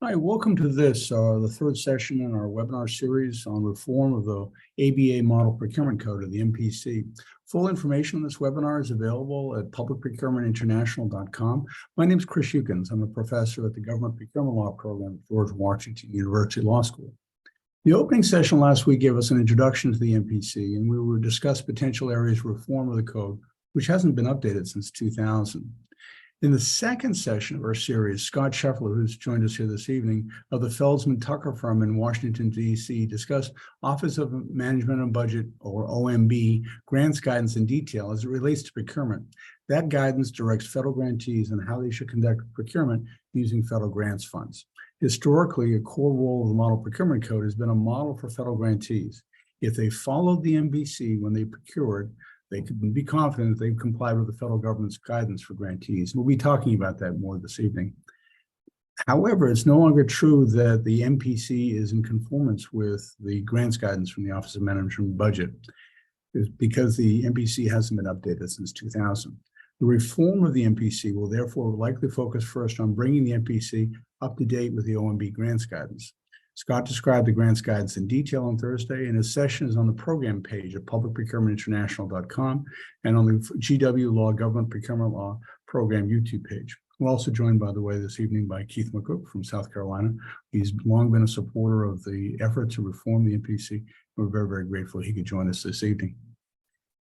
Hi, welcome to the third session in our webinar series on reform of the ABA Model Procurement Code, or the MPC. Full information on this webinar is available at publicprocurementinternational.com. My name is Chris Hukins. I'm a professor at the Government Procurement Law program at George Washington University Law School. The opening session last week gave us an introduction to the MPC, and we will discuss potential areas of reform of the code, which hasn't been updated since 2000. In the second session of our series, Scott Scheffler, who's joined us here this evening, of the Felsman Tucker firm in Washington, D.C., discussed Office of Management and Budget, or OMB, grants guidance in detail as it relates to procurement. That guidance directs federal grantees on how they should conduct procurement using federal grants funds. Historically, a core role of the Model Procurement Code has been a model for federal grantees. If they followed the MPC when they procured, they could be confident that they've complied with the federal government's guidance for grantees. We'll be talking about that more this evening. However, it's no longer true that the MPC is in conformance with the grants guidance from the Office of Management and Budget, because the MPC hasn't been updated since 2000. The reform of the MPC will therefore likely focus first on bringing the MPC up to date with the OMB grants guidance. Scott described the grants guidance in detail on Thursday, and his session is on the program page at publicprocurementinternational.com and on the GW Law Government Procurement Law Program YouTube page. We're also joined, by the way, this evening by Keith McCook from South Carolina. He's long been a supporter of the effort to reform the MPC. We're very, very grateful he could join us this evening.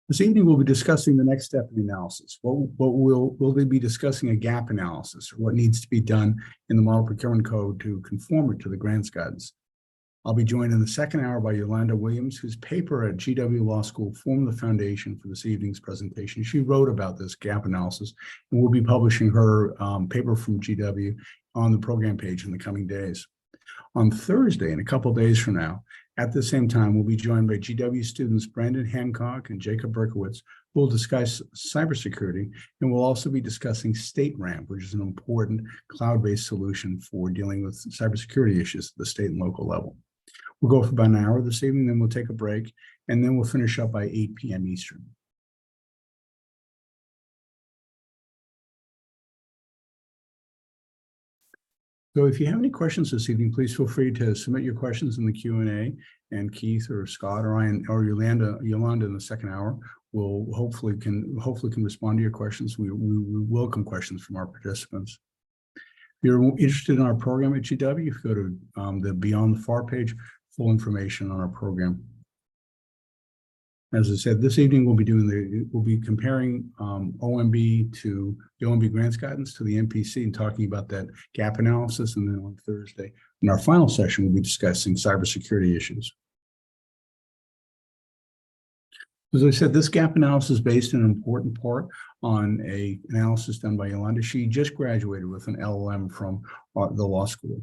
This evening, we'll be discussing the next step in the analysis. Will they be discussing a gap analysis, or what needs to be done in the Model Procurement Code to conform it to the grants guidance? I'll be joined in the second hour by Yolanda Williams, whose paper at GW Law School formed the foundation for this evening's presentation. She wrote about this gap analysis, and we'll be publishing her paper from GW on the program page in the coming days. On Thursday, in a couple of days from now, at the same time, we'll be joined by GW students Brandon Hancock and Jacob Berkowitz, who will discuss cybersecurity, and we'll also be discussing StateRAMP, which is an important cloud-based solution for dealing with cybersecurity issues at the state and local level. We'll go for about an hour this evening, then we'll take a break, and then we'll finish up by 8 p.m. Eastern. So if you have any questions this evening, please feel free to submit your questions in the Q&A, and Keith or Scott or I or Yolanda in the second hour will hopefully can respond to your questions. We welcome questions from our participants. If you're interested in our program at GW, you go to the Beyond the FAR page, full information on our program. As I said, this evening we'll be comparing OMB to the OMB grants guidance to the MPC and talking about that gap analysis. And then on Thursday, in our final session, we'll be discussing cybersecurity issues. As I said, this gap analysis is based in an important part on an analysis done by Yolanda. She just graduated with an LLM from the law school.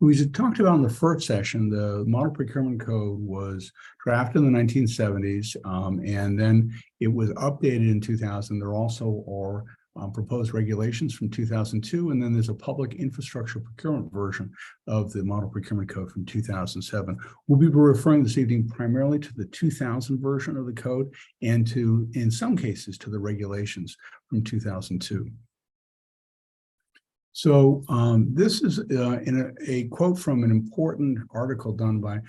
We talked about in the first session, the Model Procurement Code was drafted in the 1970s, and then it was updated in 2000. There also are proposed regulations from 2002, and then there's a public infrastructure procurement version of the Model Procurement Code from 2007. We'll be referring this evening primarily to the 2000 version of the code and to, in some cases, to the regulations from 2002. So this is in a quote from an important article done by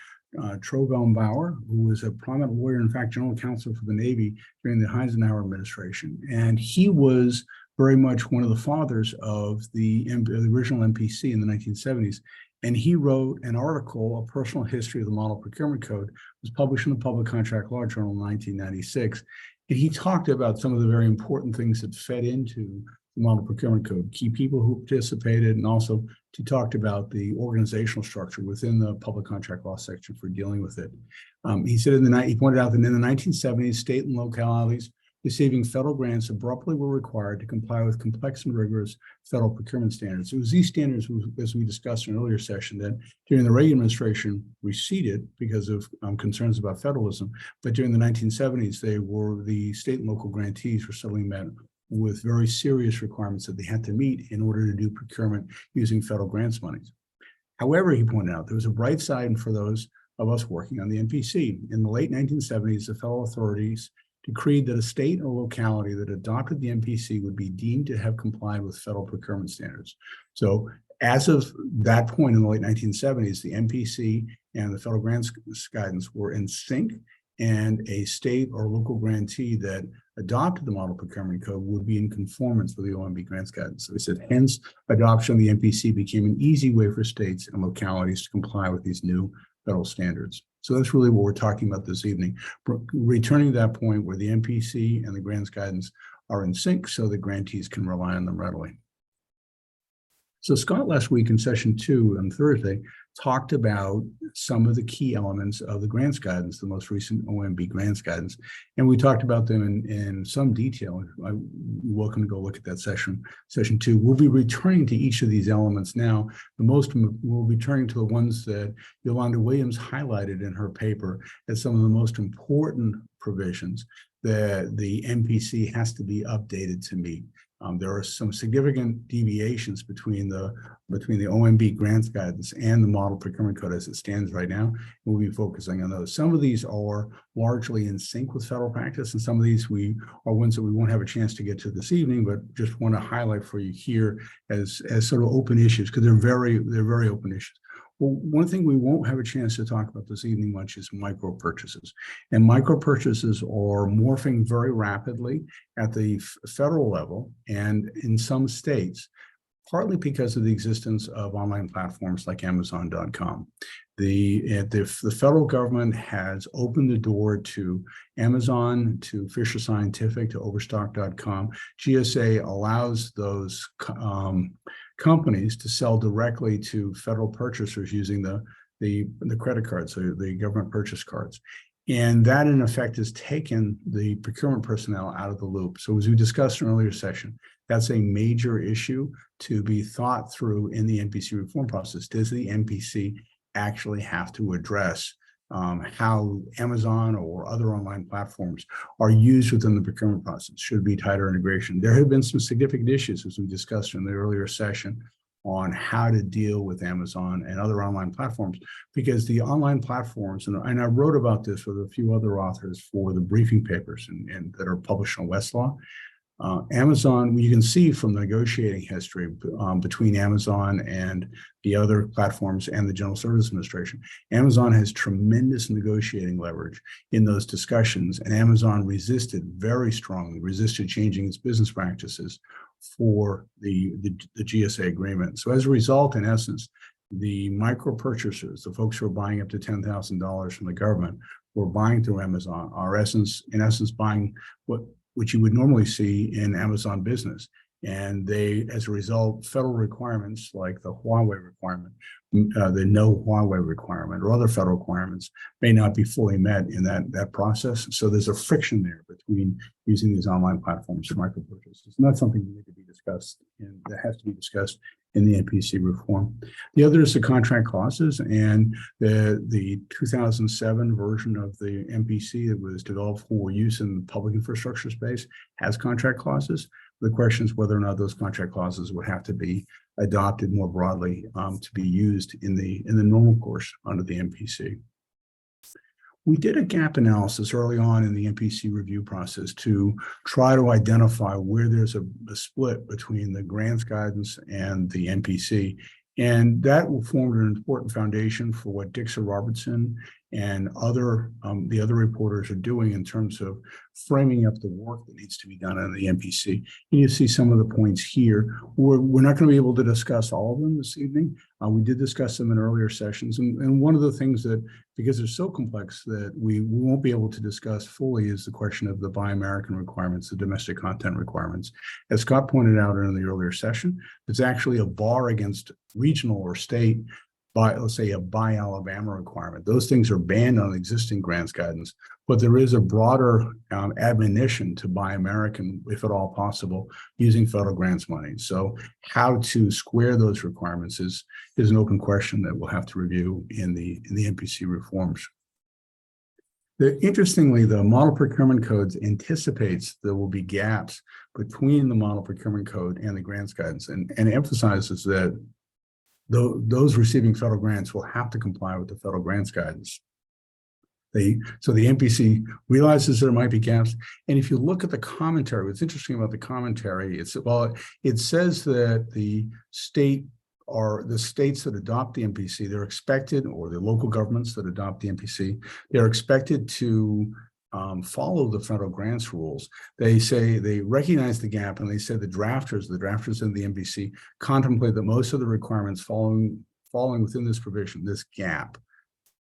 Trovell Bauer, who was a prominent lawyer, in fact, general counsel for the Navy during the Eisenhower administration. And he was very much one of the fathers of the original MPC in the 1970s. And he wrote an article, A Personal History of the Model Procurement Code, was published in the Public Contract Law Journal in 1996. And he talked about some of the very important things that fed into the Model Procurement Code, key people who participated, and also he talked about the organizational structure within the public contract law section for dealing with it. He said he pointed out that in the 1970s, state and localities receiving federal grants abruptly were required to comply with complex and rigorous federal procurement standards. It was these standards, as we discussed in an earlier session, that during the Reagan administration receded because of concerns about federalism, but during the 1970s, the state and local grantees were suddenly met with very serious requirements that they had to meet in order to do procurement using federal grants monies. However, he pointed out there was a bright side for those of us working on the MPC. In the late 1970s, the federal authorities decreed that a state or locality that adopted the MPC would be deemed to have complied with federal procurement standards. So As of that point in the late 1970s, the MPC and the federal grants guidance were in sync, and a state or local grantee that adopted the Model Procurement Code would be in conformance with the OMB grants guidance. So we said, hence, adoption of the MPC became an easy way for states and localities to comply with these new federal standards. So that's really what we're talking about this evening, returning to that point where the MPC and the grants guidance are in sync so that grantees can rely on them readily. So Scott last week in session 2 on Thursday talked about some of the key elements of the grants guidance, the most recent OMB grants guidance, and we talked about them in some detail. You're welcome to go look at that session 2. We'll be returning to each of these elements now. We'll be turning to the ones that Yolanda Williams highlighted in her paper as some of the most important provisions that the MPC has to be updated to meet. There are some significant deviations between the OMB grants guidance and the Model Procurement Code as it stands right now. We'll be focusing on those. Some of these are largely in sync with federal practice, and some of these are ones that we won't have a chance to get to this evening, but just want to highlight for you here as sort of open issues, because they're very open issues. Well, one thing we won't have a chance to talk about this evening much is micro purchases. And micro purchases are morphing very rapidly at the federal level and in some states, partly because of the existence of online platforms like Amazon.com. The federal government has opened the door to Amazon, to Fisher Scientific, to Overstock.com. GSA allows those companies to sell directly to federal purchasers using the credit cards, so the government purchase cards. And that, in effect, has taken the procurement personnel out of the loop. So as we discussed in an earlier session, that's a major issue to be thought through in the MPC reform process. Does the MPC actually have to address how Amazon or other online platforms are used within the procurement process? Should be tighter integration. There have been some significant issues, as we discussed in the earlier session, on how to deal with Amazon and other online platforms, because the online platforms, and I wrote about this with a few other authors for the briefing papers and that are published on Westlaw. Amazon, you can see from the negotiating history between Amazon and the other platforms and the General Services Administration, Amazon has tremendous negotiating leverage in those discussions, and Amazon very strongly resisted changing its business practices for the GSA agreement. So as a result, in essence, the micro purchasers, the folks who are buying up to $10,000 from the government, who are buying through Amazon, are in essence buying what you would normally see in Amazon Business. And they, as a result, federal requirements like the Huawei requirement, the no Huawei requirement, or other federal requirements may not be fully met in that process. So there's a friction there between using these online platforms for micro purchases. And that's something that needs to be discussed, and that has to be discussed in the MPC reform. The other is the contract clauses, and the 2007 version of the MPC that was developed for use in the public infrastructure space has contract clauses. The question is whether or not those contract clauses would have to be adopted more broadly to be used in the normal course under the MPC. We did a gap analysis early on in the MPC review process to try to identify where there's a split between the grants guidance and the MPC. And that formed an important foundation for what Dixon Robertson and the other reporters are doing in terms of framing up the work that needs to be done on the MPC. And you see some of the points here. We're not going to be able to discuss all of them this evening. We did discuss them in earlier sessions. And one of the things that, because they're so complex, that we won't be able to discuss fully is the question of the Buy American requirements, the domestic content requirements. As Scott pointed out in the earlier session, there's actually a bar against regional or state, let's say a Buy Alabama requirement. Those things are banned on existing grants guidance, but there is a broader admonition to Buy American, if at all possible, using federal grants money. So how to square those requirements is an open question that we'll have to review in the MPC reforms. Interestingly, the Model Procurement Code anticipates there will be gaps between the Model Procurement Code and the grants guidance, and emphasizes that those receiving federal grants will have to comply with the federal grants guidance. So the MPC realizes there might be gaps. And if you look at the commentary, what's interesting about the commentary, it says that the state are the states that adopt the MPC. They're expected, or the local governments that adopt the MPC, they're expected to follow the federal grants rules. They say they recognize the gap, and they say the drafters of the MPC contemplate that most of the requirements falling within this provision, this gap,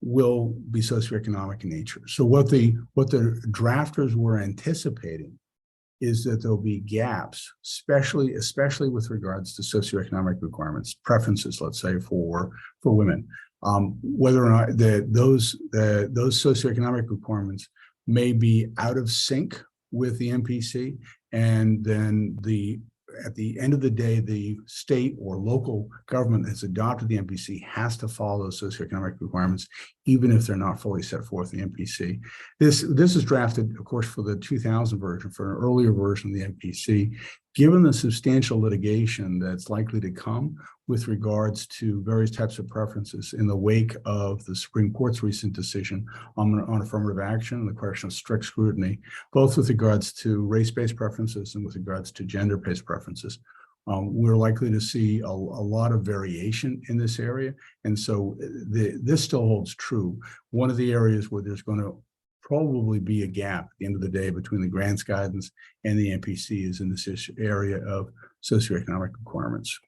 will be socioeconomic in nature. So what the drafters were anticipating is that there'll be gaps, especially with regards to socioeconomic requirements, preferences, let's say, for women. Whether or not those socioeconomic requirements may be out of sync with the MPC, and then at the end of the day, the state or local government that's adopted the MPC has to follow those socioeconomic requirements, even if they're not fully set forth in the MPC. This is drafted, of course, for the 2000 version, for an earlier version of the MPC. Given the substantial litigation that's likely to come with regards to various types of preferences in the wake of the Supreme Court's recent decision on affirmative action and the question of strict scrutiny, both with regards to race-based preferences and with regards to gender-based preferences, we're likely to see a lot of variation in this area. And so this still holds true. One of the areas where there's going to probably be a gap at the end of the day between the grants guidance and the MPC is in this area of socioeconomic requirements.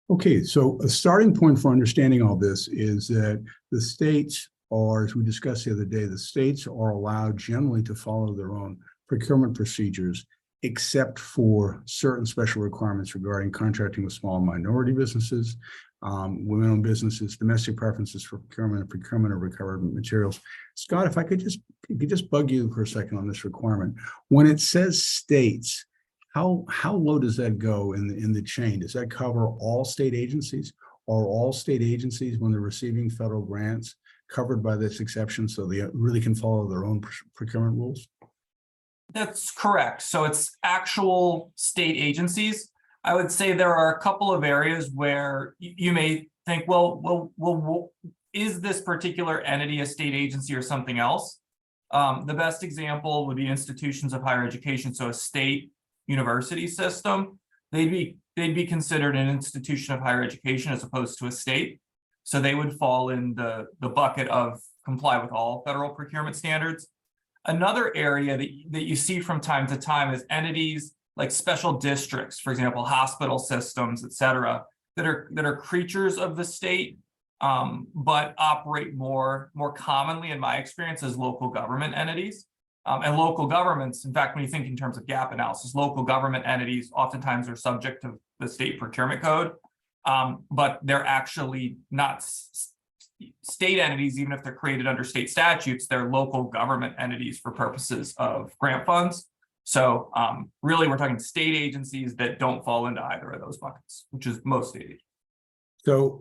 Okay, so a starting point for understanding all this is that the states are, as we discussed the other day, the states are allowed generally to follow their own procurement procedures, except for certain special requirements regarding contracting with small and minority businesses, women-owned businesses, domestic preferences for procurement and procurement of recovered materials. Scott, if I could just bug you for a second on this requirement. When it says states, how low does that go in the chain? Does that cover all state agencies? Are all state agencies, when they're receiving federal grants, covered by this exception so they really can follow their own procurement rules? That's correct. So it's actual state agencies. I would say there are a couple of areas where you may think, well, is this particular entity a state agency or something else? The best example would be institutions of higher education. So a state university system, they'd be considered an institution of higher education as opposed to a state. So they would fall in the bucket of comply with all federal procurement standards. Another area that you see from time to time is entities like special districts, for example, hospital systems, et cetera, that are creatures of the state, but operate more commonly, in my experience, as local government entities. And local governments, in fact, when you think in terms of gap analysis, local government entities oftentimes are subject to the state procurement code, but they're actually not state entities. Even if they're created under state statutes, they're local government entities for purposes of grant funds. So really, we're talking state agencies that don't fall into either of those buckets, which is most state agencies.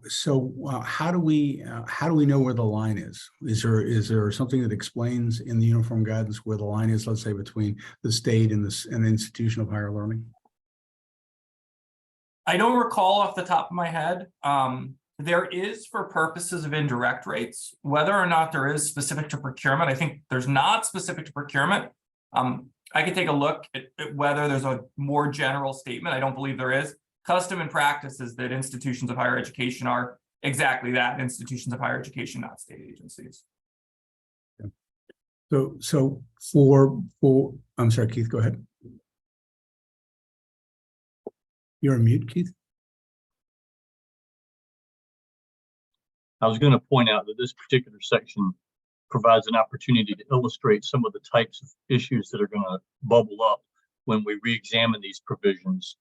So how do we know where the line is? Is there something that explains in the uniform guidance where the line is, let's say, between the state and the institution of higher learning? I don't recall off the top of my head. There is for purposes of indirect rates. Whether or not there is specific to procurement, I think there's not specific to procurement. I could take a look at whether there's a more general statement. I don't believe there is. Custom and practice is that institutions of higher education are exactly that, institutions of higher education, not state agencies. So for I'm sorry, Keith, go ahead. You're on mute, Keith. I was going to point out that this particular section provides an opportunity to illustrate some of the types of issues that are going to bubble up when we re-examine these provisions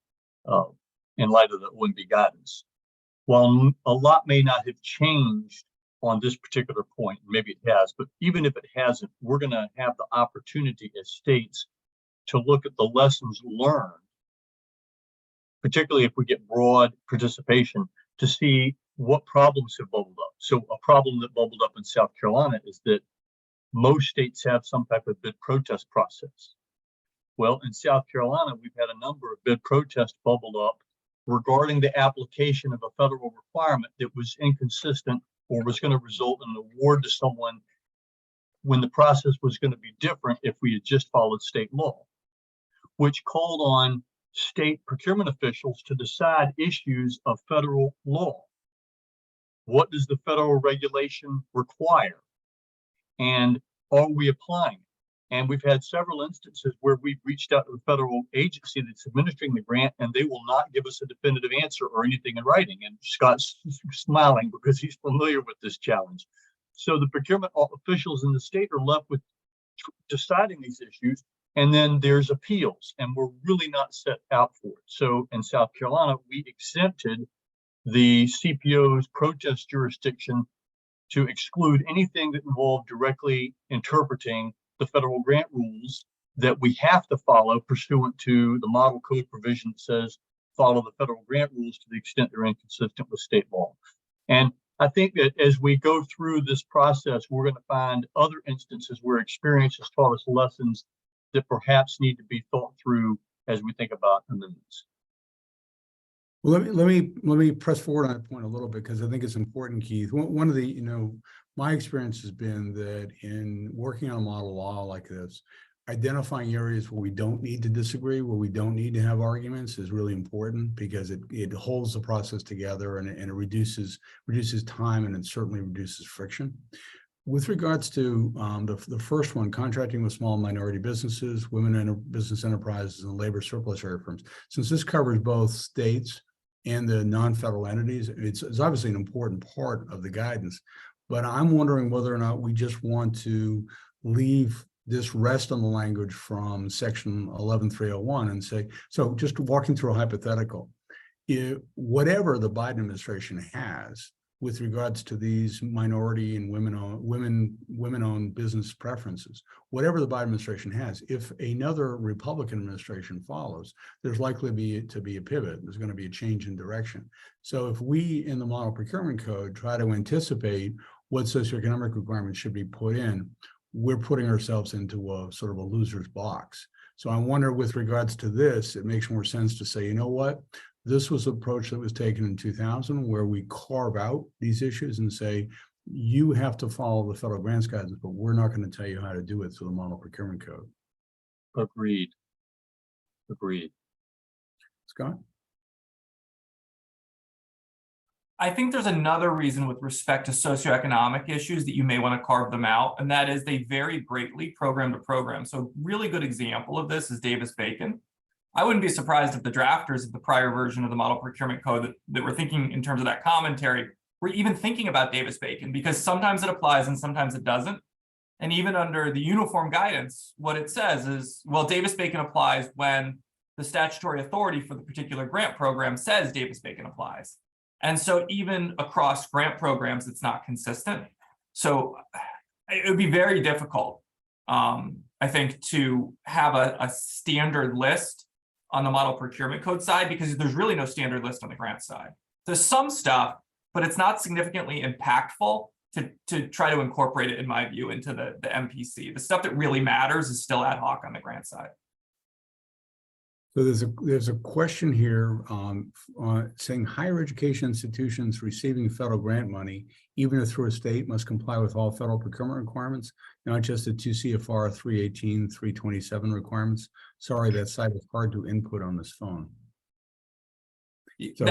in light of the OMB guidance. While a lot may not have changed on this particular point, maybe it has, but even if it hasn't, we're going to have the opportunity as states to look at the lessons learned, particularly if we get broad participation, to see what problems have bubbled up. So a problem that bubbled up in South Carolina is that most states have some type of bid protest process. Well, in South Carolina, we've had a number of bid protests bubbled up regarding the application of a federal requirement that was inconsistent or was going to result in an award to someone when the process was going to be different if we had just followed state law, which called on state procurement officials to decide issues of federal law. What does the federal regulation require? And are we applying it? And we've had several instances where we've reached out to the federal agency that's administering the grant, and they will not give us a definitive answer or anything in writing. And Scott's smiling because he's familiar with this challenge. So the procurement officials in the state are left with deciding these issues, and then there's appeals, and we're really not set out for it. So in South Carolina, we exempted the CPO's protest jurisdiction to exclude anything that involved directly interpreting the federal grant rules that we have to follow pursuant to the model code provision that says follow the federal grant rules to the extent they're inconsistent with state law. And I think that as we go through this process, we're going to find other instances where experience has taught us lessons that perhaps need to be thought through as we think about amendments. Well, let me press forward on that point a little bit, because I think it's important, Keith. One of the, my experience has been that in working on a model law like this, identifying areas where we don't need to disagree, where we don't need to have arguments, is really important, because it holds the process together, and it reduces time, and it certainly reduces friction. With regards to the first one, contracting with small minority businesses, business enterprises, and labor surplus area firms, since this covers both states and the non-federal entities, it's obviously an important part of the guidance. But I'm wondering whether or not we just want to leave this rest on the language from section 11301 and say, so just walking through a hypothetical, whatever the Biden administration has with regards to these minority and women-owned business preferences, whatever the Biden administration has, if another Republican administration follows, there's likely to be a pivot. There's going to be a change in direction. So if we in the Model Procurement Code try to anticipate what socioeconomic requirements should be put in, we're putting ourselves into a sort of a loser's box. So I wonder, with regards to this, it makes more sense to say, you know what? This was an approach that was taken in 2000, where we carve out these issues and say, you have to follow the federal grants guidance, but we're not going to tell you how to do it through the Model Procurement Code. Agreed. Scott? I think there's another reason with respect to socioeconomic issues that you may want to carve them out, and that is they vary greatly program to program. So a really good example of this is Davis-Bacon. I wouldn't be surprised if the drafters of the prior version of the Model Procurement Code that were thinking in terms of that commentary were even thinking about Davis-Bacon, because sometimes it applies and sometimes it doesn't. And even under the uniform guidance, what it says is, well, Davis-Bacon applies when the statutory authority for the particular grant program says Davis-Bacon applies. And so even across grant programs, it's not consistent. So it would be very difficult, I think, to have a standard list on the Model Procurement Code side, because there's really no standard list on the grant side. There's some stuff, but it's not significantly impactful to try to incorporate it, in my view, into the MPC. The stuff that really matters is still ad hoc on the grant side. So there's a question here saying higher education institutions receiving federal grant money, even if through a state, must comply with all federal procurement requirements, not just the 2 CFR 318, 327 requirements. Sorry, that site is hard to input on this phone. So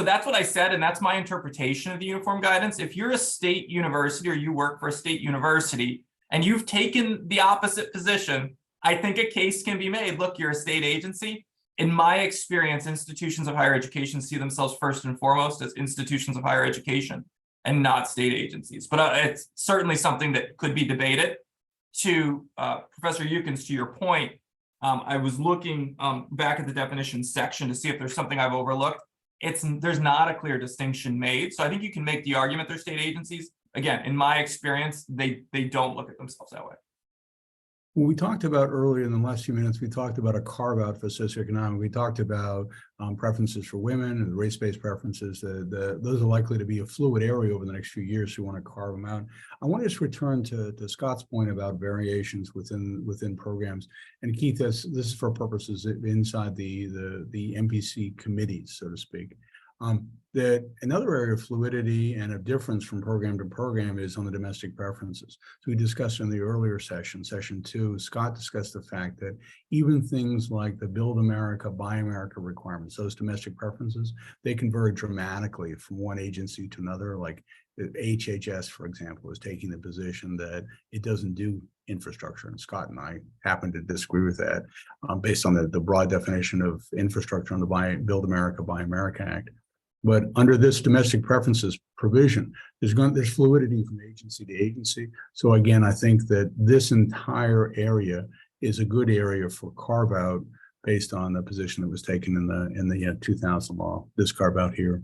that's what I said, and that's my interpretation of the uniform guidance. If you're a state university or you work for a state university and you've taken the opposite position, I think a case can be made. Look, you're a state agency. In my experience, institutions of higher education see themselves first and foremost as institutions of higher education and not state agencies. But it's certainly something that could be debated. To Professor Eukins, to your point, I was looking back at the definitions section to see if there's something I've overlooked. There's not a clear distinction made. So I think you can make the argument they're state agencies. Again, in my experience, they don't look at themselves that way. When we talked about earlier in the last few minutes, we talked about a carve out for socioeconomic. We talked about preferences for women and race-based preferences. Those are likely to be a fluid area over the next few years. So we want to carve them out. I want to just return to Scott's point about variations within programs. And Keith, this is for purposes inside the MPC committees, so to speak. That another area of fluidity and of difference from program to program is on the domestic preferences. So we discussed in the earlier session, session 2, Scott discussed the fact that even things like the Build America, Buy America requirements, those domestic preferences, they can vary dramatically from one agency to another. Like the HHS, for example, is taking the position that it doesn't do infrastructure, and Scott and I happen to disagree with that based on the broad definition of infrastructure on the Build America, Buy America Act. But under this domestic preferences provision, there's fluidity from agency to agency. So again, I think that this entire area is a good area for carve out based on the position that was taken in the 2000 law. This carve out here.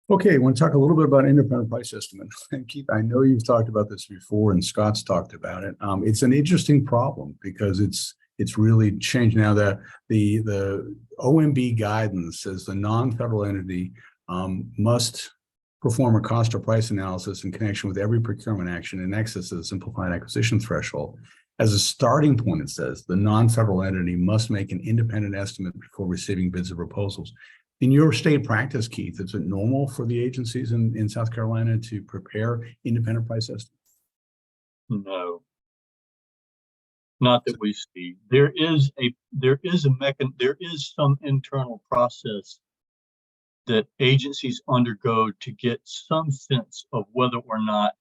Okay, I want to talk a little bit about independent price estimate. And Keith, I know you've talked about this before, and Scott's talked about it. It's an interesting problem because it's really changed now. That the OMB guidance says the non-federal entity must perform a cost or price analysis in connection with every procurement action in excess of the simplified acquisition threshold. As a starting point, it says the non-federal entity must make an independent estimate before receiving bids or proposals. In your state practice, Keith, is it normal for the agencies in South Carolina to prepare independent price estimates? No, not that we see. There is some internal process that agencies undergo to get some sense of whether or not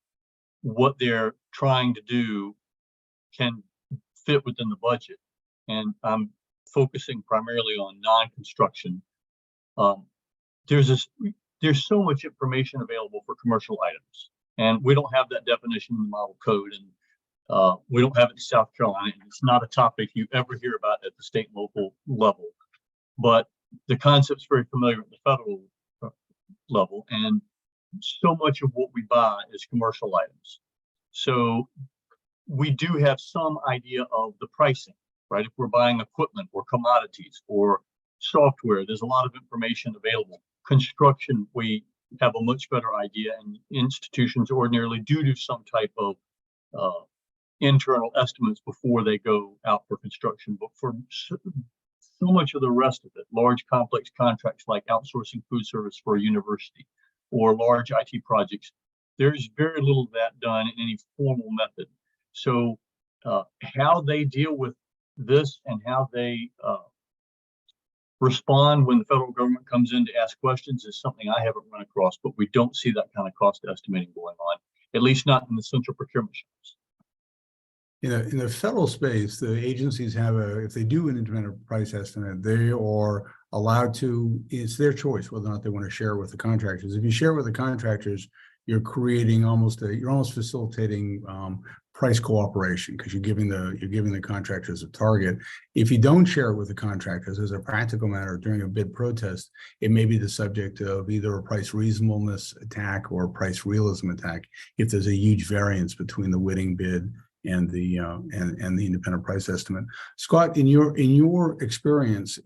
what they're trying to do can fit within the budget. And I'm focusing primarily on non-construction. There's so much information available for commercial items, and we don't have that definition in the model code, and we don't have it in South Carolina, and it's not a topic you ever hear about at the state and local level. But the concept's very familiar at the federal level, and so much of what we buy is commercial items. So we do have some idea of the pricing, right? If we're buying equipment or commodities or software, there's a lot of information available. Construction, we have a much better idea, and institutions ordinarily do some type of internal estimates before they go out for construction. But for so much of the rest of it, large complex contracts like outsourcing food service for a university or large IT projects, there's very little of that done in any formal method. So how they deal with this and how they respond when the federal government comes in to ask questions is something I haven't run across, but we don't see that kind of cost estimating going on, at least not in the central procurement shops. In the federal space, the agencies have if they do an independent price estimate, they are allowed to, it's their choice whether or not they want to share it with the contractors. If you share it with the contractors, you're creating you're almost facilitating price cooperation because you're giving the contractors a target. If you don't share it with the contractors, as a practical matter, during a bid protest, it may be the subject of either a price reasonableness attack or a price realism attack if there's a huge variance between the winning bid and the independent price estimate. Scott, in your experience,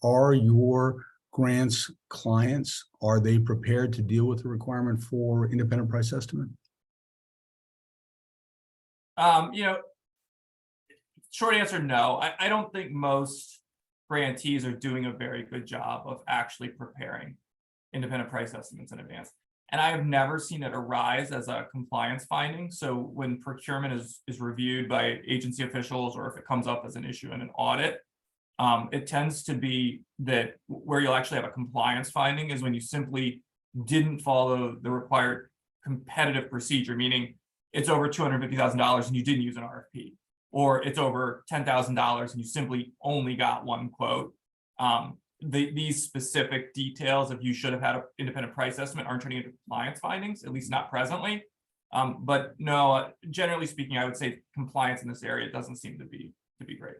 are your grants clients, are they prepared to deal with the requirement for independent price estimate? Short answer, no. I don't think most grantees are doing a very good job of actually preparing independent price estimates in advance. And I have never seen it arise as a compliance finding. So when procurement is reviewed by agency officials, or if it comes up as an issue in an audit, it tends to be that where you'll actually have a compliance finding is when you simply didn't follow the required competitive procedure, meaning it's over $250,000 and you didn't use an RFP, or it's over $10,000 and you simply only got one quote. These specific details of you should have had an independent price estimate aren't turning into compliance findings, at least not presently. But no, generally speaking, I would say compliance in this area doesn't seem to be great.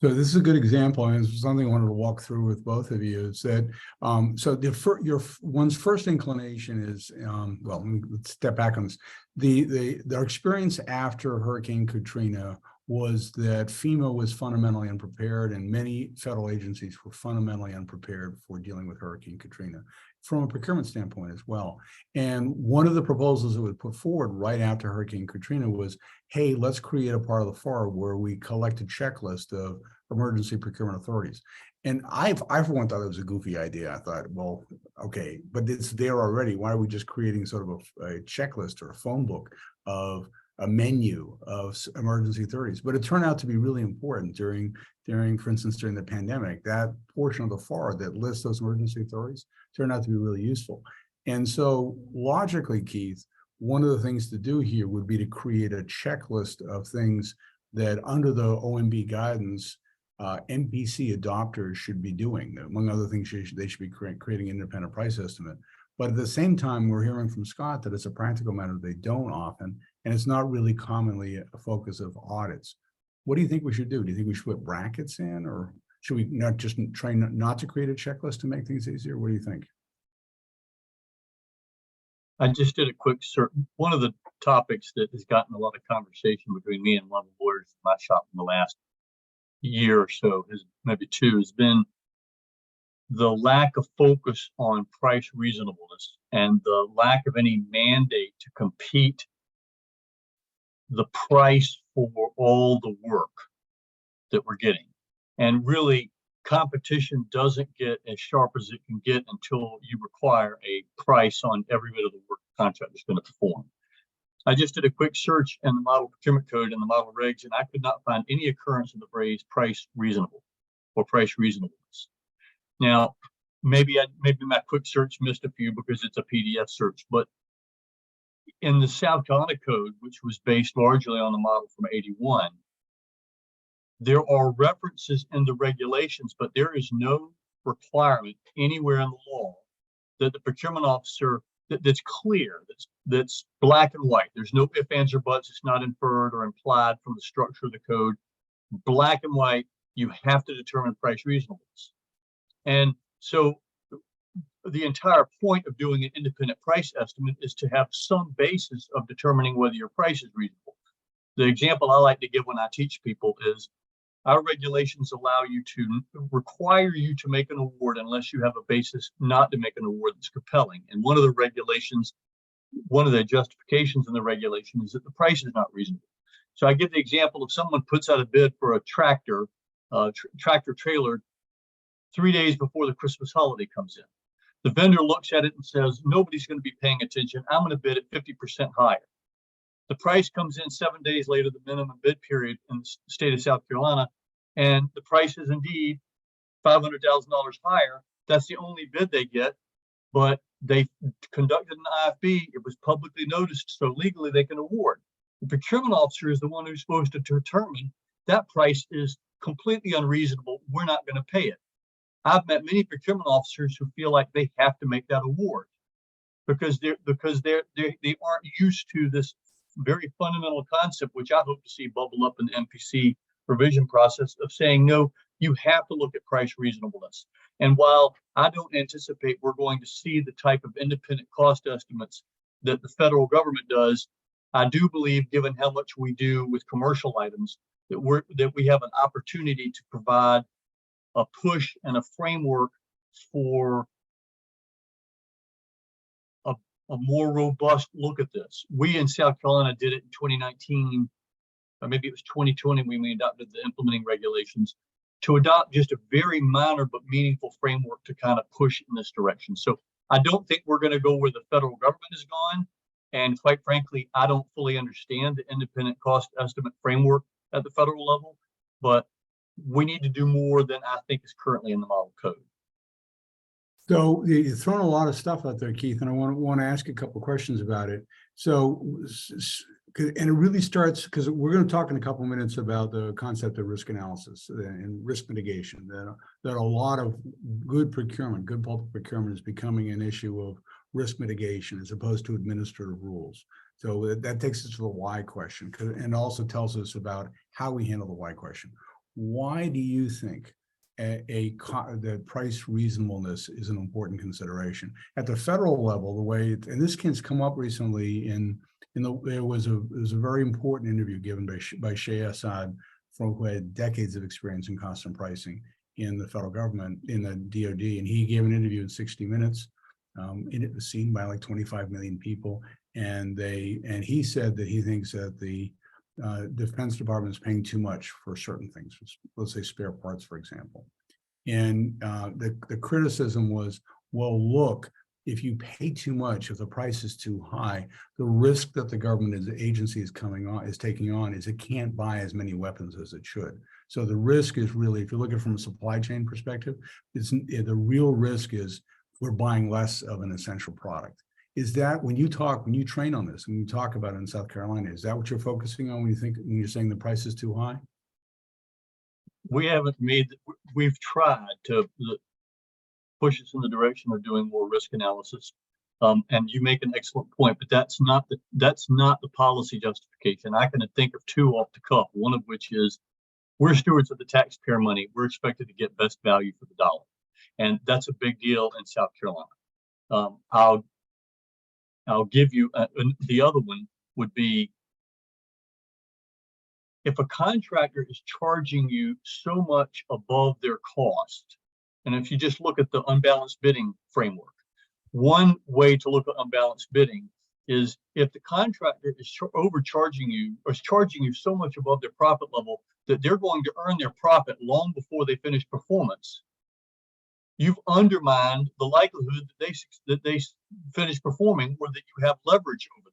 So this is a good example, and it's something I wanted to walk through with both of you. Is that so? Your one's first inclination is well. Let's step back on this. Their experience after Hurricane Katrina was that FEMA was fundamentally unprepared, and many federal agencies were fundamentally unprepared for dealing with Hurricane Katrina from a procurement standpoint as well. And one of the proposals that was put forward right after Hurricane Katrina was, hey, let's create a part of the FAR where we collect a checklist of emergency procurement authorities. And I for one thought it was a goofy idea. I thought, well, okay, but it's there already. Why are we just creating sort of a checklist or a phone book of a menu of emergency authorities? But it turned out to be really important during, for instance, during the pandemic. That portion of the FAR that lists those emergency authorities turned out to be really useful. And so logically, Keith, one of the things to do here would be to create a checklist of things that under the OMB guidance, MPC adopters should be doing. Among other things, they should be creating an independent price estimate. But at the same time, we're hearing from Scott that it's a practical matter they don't often, and it's not really commonly a focus of audits. What do you think we should do? Do you think we should put brackets in, or should we not just try not to create a checklist to make things easier? What do you think? I just did a quick search. One of the topics that has gotten a lot of conversation between me and one of the lawyers in my shop in the last year or so, maybe two, has been the lack of focus on price reasonableness and the lack of any mandate to compete the price for all the work that we're getting. And really, competition doesn't get as sharp as it can get until you require a price on every bit of the work the contractor is going to perform. I just did a quick search in the Model Procurement Code and the Model Regs, and I could not find any occurrence of the phrase price reasonable or price reasonableness. Now, maybe my quick search missed a few because it's a PDF search, but in the South Carolina Code, which was based largely on the model from '81, there are references in the regulations, but there is no requirement anywhere in the law that the procurement officer that's clear, that's black and white. There's no ifs, ands, or buts. It's not inferred or implied from the structure of the code. Black and white, you have to determine price reasonableness. And so the entire point of doing an independent price estimate is to have some basis of determining whether your price is reasonable. The example I like to give when I teach people is our regulations allow you to require you to make an award unless you have a basis not to make an award that's compelling. And one of the regulations, one of the justifications in the regulation is that the price is not reasonable. So I give the example of someone puts out a bid for a tractor, tractor trailer 3 days before the Christmas holiday comes in. The vendor looks at it and says, nobody's going to be paying attention. I'm going to bid at 50% higher. The price comes in 7 days later, the minimum bid period in the state of South Carolina, and the price is indeed $500,000 higher. That's the only bid they get, but they conducted an IFB. It was publicly noticed, so legally they can award. The procurement officer is the one who's supposed to determine that price is completely unreasonable. We're not going to pay it. I've met many procurement officers who feel like they have to make that award because they aren't used to this very fundamental concept, which I hope to see bubble up in the MPC revision process of saying, no, you have to look at price reasonableness. And while I don't anticipate we're going to see the type of independent cost estimates that the federal government does, I do believe, given how much we do with commercial items, that we have an opportunity to provide a push and a framework for a more robust look at this. We in South Carolina did it in 2019, or maybe it was 2020 when we adopted the implementing regulations to adopt just a very minor but meaningful framework to kind of push in this direction. So I don't think we're going to go where the federal government has gone. And quite frankly, I don't fully understand the independent cost estimate framework at the federal level, but we need to do more than I think is currently in the model code. So you've thrown a lot of stuff out there, Keith, and I want to ask a couple of questions about it. So, and it really starts because we're going to talk in a couple of minutes about the concept of risk analysis and risk mitigation. That a lot of good procurement, good public procurement, is becoming an issue of risk mitigation as opposed to administrative rules. So that takes us to the why question, and also tells us about how we handle the why question. Why do you think that price reasonableness is an important consideration at the federal level? The way, and this has come up recently there was a very important interview given by Shay Assad, who had decades of experience in cost and pricing in the federal government, in the DoD, and he gave an interview in 60 minutes. It was seen by like 25 million people, and he said that he thinks that the Defense Department is paying too much for certain things, let's say spare parts, for example. And the criticism was, well, look, if you pay too much, if the price is too high, the risk that the government as an agency is taking on is it can't buy as many weapons as it should. So the risk is really, if you're looking from a supply chain perspective, the real risk is we're buying less of an essential product. Is that when you train on this and you talk about it in South Carolina, is that what you're focusing on when you're saying the price is too high? We've tried to push us in the direction of doing more risk analysis. And you make an excellent point, but that's not the policy justification. I can think of two off the cuff, one of which is we're stewards of the taxpayer money. We're expected to get best value for the dollar. And that's a big deal in South Carolina. I'll give you the other one would be if a contractor is charging you so much above their cost, and if you just look at the unbalanced bidding framework, one way to look at unbalanced bidding is if the contractor is overcharging you or is charging you so much above their profit level that they're going to earn their profit long before they finish performance, you've undermined the likelihood that they finish performing or that you have leverage over them.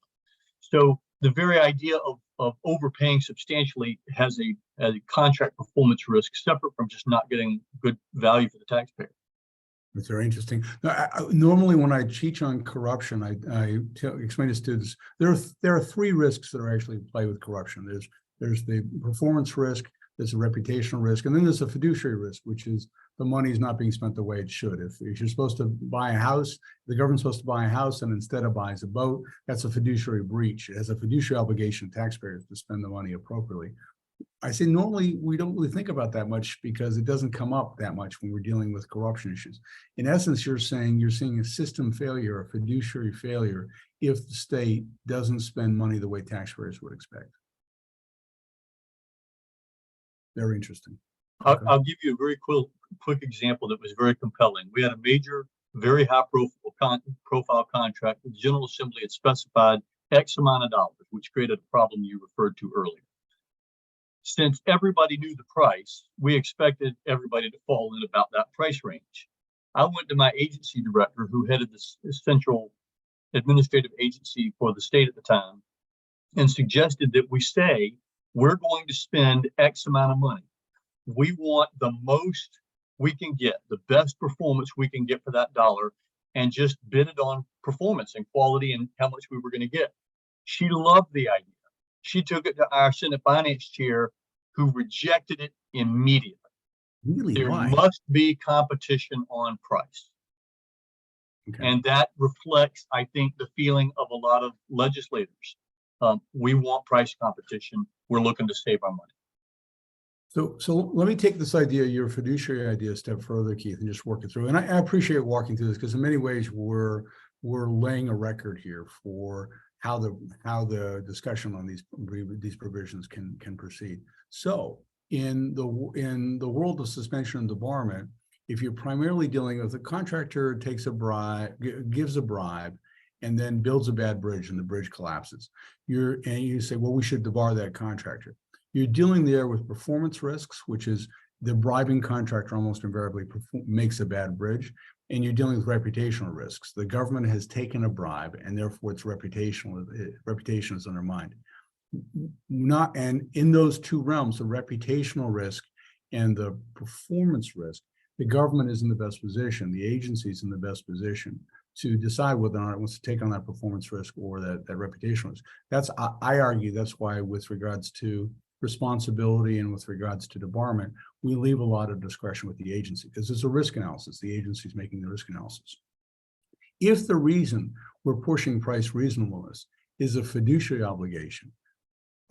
So the very idea of overpaying substantially has a contract performance risk separate from just not getting good value for the taxpayer. It's very interesting. Now, normally, when I teach on corruption, I explain to students there are three risks that are actually play with corruption. There's the performance risk, there's a reputational risk, and then there's a fiduciary risk, which is the money is not being spent the way it should. If you're supposed to buy a house, the government's supposed to buy a house, and instead of buys a boat, that's a fiduciary breach. It has a fiduciary obligation to taxpayers to spend the money appropriately. I say normally we don't really think about that much because it doesn't come up that much when we're dealing with corruption issues. In essence, you're seeing a system failure, a fiduciary failure, if the state doesn't spend money the way taxpayers would expect. Very interesting. Okay. I'll give you a very quick example that was very compelling. We had a major, very high profile contract. The General Assembly had specified X amount of dollars, which created a problem you referred to earlier. Since everybody knew the price, we expected everybody to fall in about that price range. I went to my agency director, who headed the central administrative agency for the state at the time, and suggested that we say, we're going to spend X amount of money. We want the most we can get, the best performance we can get for that dollar, and just bid it on performance and quality and how much we were going to get. She loved the idea. She took it to our Senate Finance Chair, who rejected it immediately. Really? There Why? must be competition on price. Okay. And that reflects, I think, the feeling of a lot of legislators. We want price competition. We're looking to save our money. So let me take this idea, your fiduciary idea, a step further, Keith, and just work it through. And I appreciate walking through this because in many ways we're laying a record here for how the discussion on these provisions can proceed. So in the world of suspension and debarment, if you're primarily dealing with a contractor takes a bribe, gives a bribe, and then builds a bad bridge and the bridge collapses, you say, well, we should debar that contractor. You're dealing there with performance risks, which is the bribing contractor almost invariably makes a bad bridge, and you're dealing with reputational risks. The government has taken a bribe, and therefore its reputation is undermined. And in those two realms, the reputational risk and the performance risk, the government is in the best position, the agency is in the best position to decide whether or not it wants to take on that performance risk or that reputational risk. I argue that's why with regards to responsibility and with regards to debarment, we leave a lot of discretion with the agency because it's a risk analysis. The agency is making the risk analysis. If the reason we're pushing price reasonableness is a fiduciary obligation,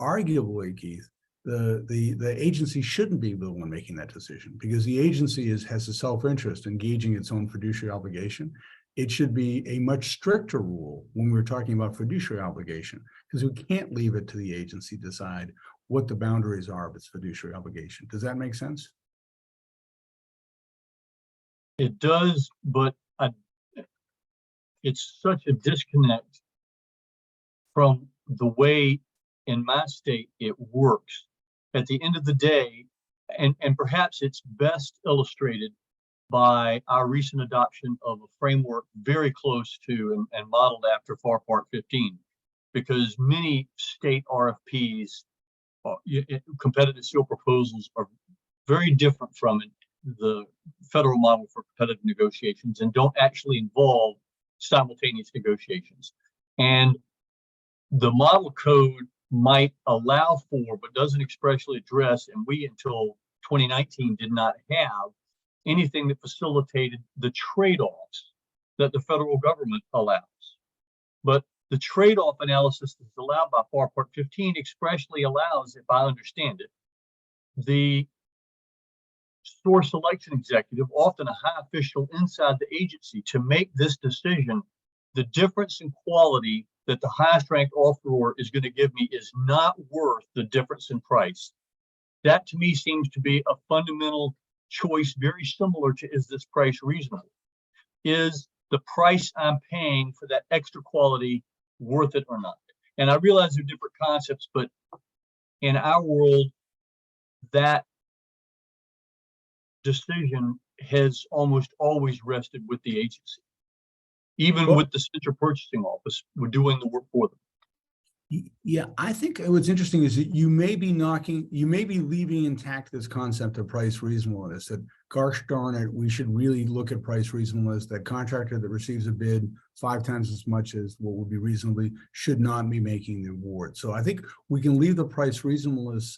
arguably, Keith, the agency shouldn't be the one making that decision because the agency has a self-interest engaging its own fiduciary obligation. It should be a much stricter rule when we're talking about fiduciary obligation because we can't leave it to the agency to decide what the boundaries are of its fiduciary obligation. Does that make sense? It does, but it's such a disconnect from the way in my state, it works. At the end of the day, and perhaps it's best illustrated by our recent adoption of a framework very close to and modeled after FAR Part 15, because many state RFPs, competitive seal proposals, are very different from the federal model for competitive negotiations and don't actually involve simultaneous negotiations. And the model code might allow for, but doesn't expressly address, and we until 2019 did not have anything that facilitated the trade-offs that the federal government allows. But the trade-off analysis that's allowed by FAR Part 15 expressly allows, if I understand it, the source selection executive, often a high official inside the agency, to make this decision. The difference in quality that the highest ranked offeror is going to give me is not worth the difference in price. That to me seems to be a fundamental choice, very similar to, is this price reasonable? Is the price I'm paying for that extra quality worth it or not? And I realize they're different concepts, but in our world, that decision has almost always rested with the agency. Even with the central purchasing office, we're doing the work for them. Yeah, I think what's interesting is that you may be leaving intact this concept of price reasonableness, that gosh darn it, we should really look at price reasonableness. That contractor that receives a bid 5 times as much as what would be reasonably should not be making the award. So I think we can leave the price reasonableness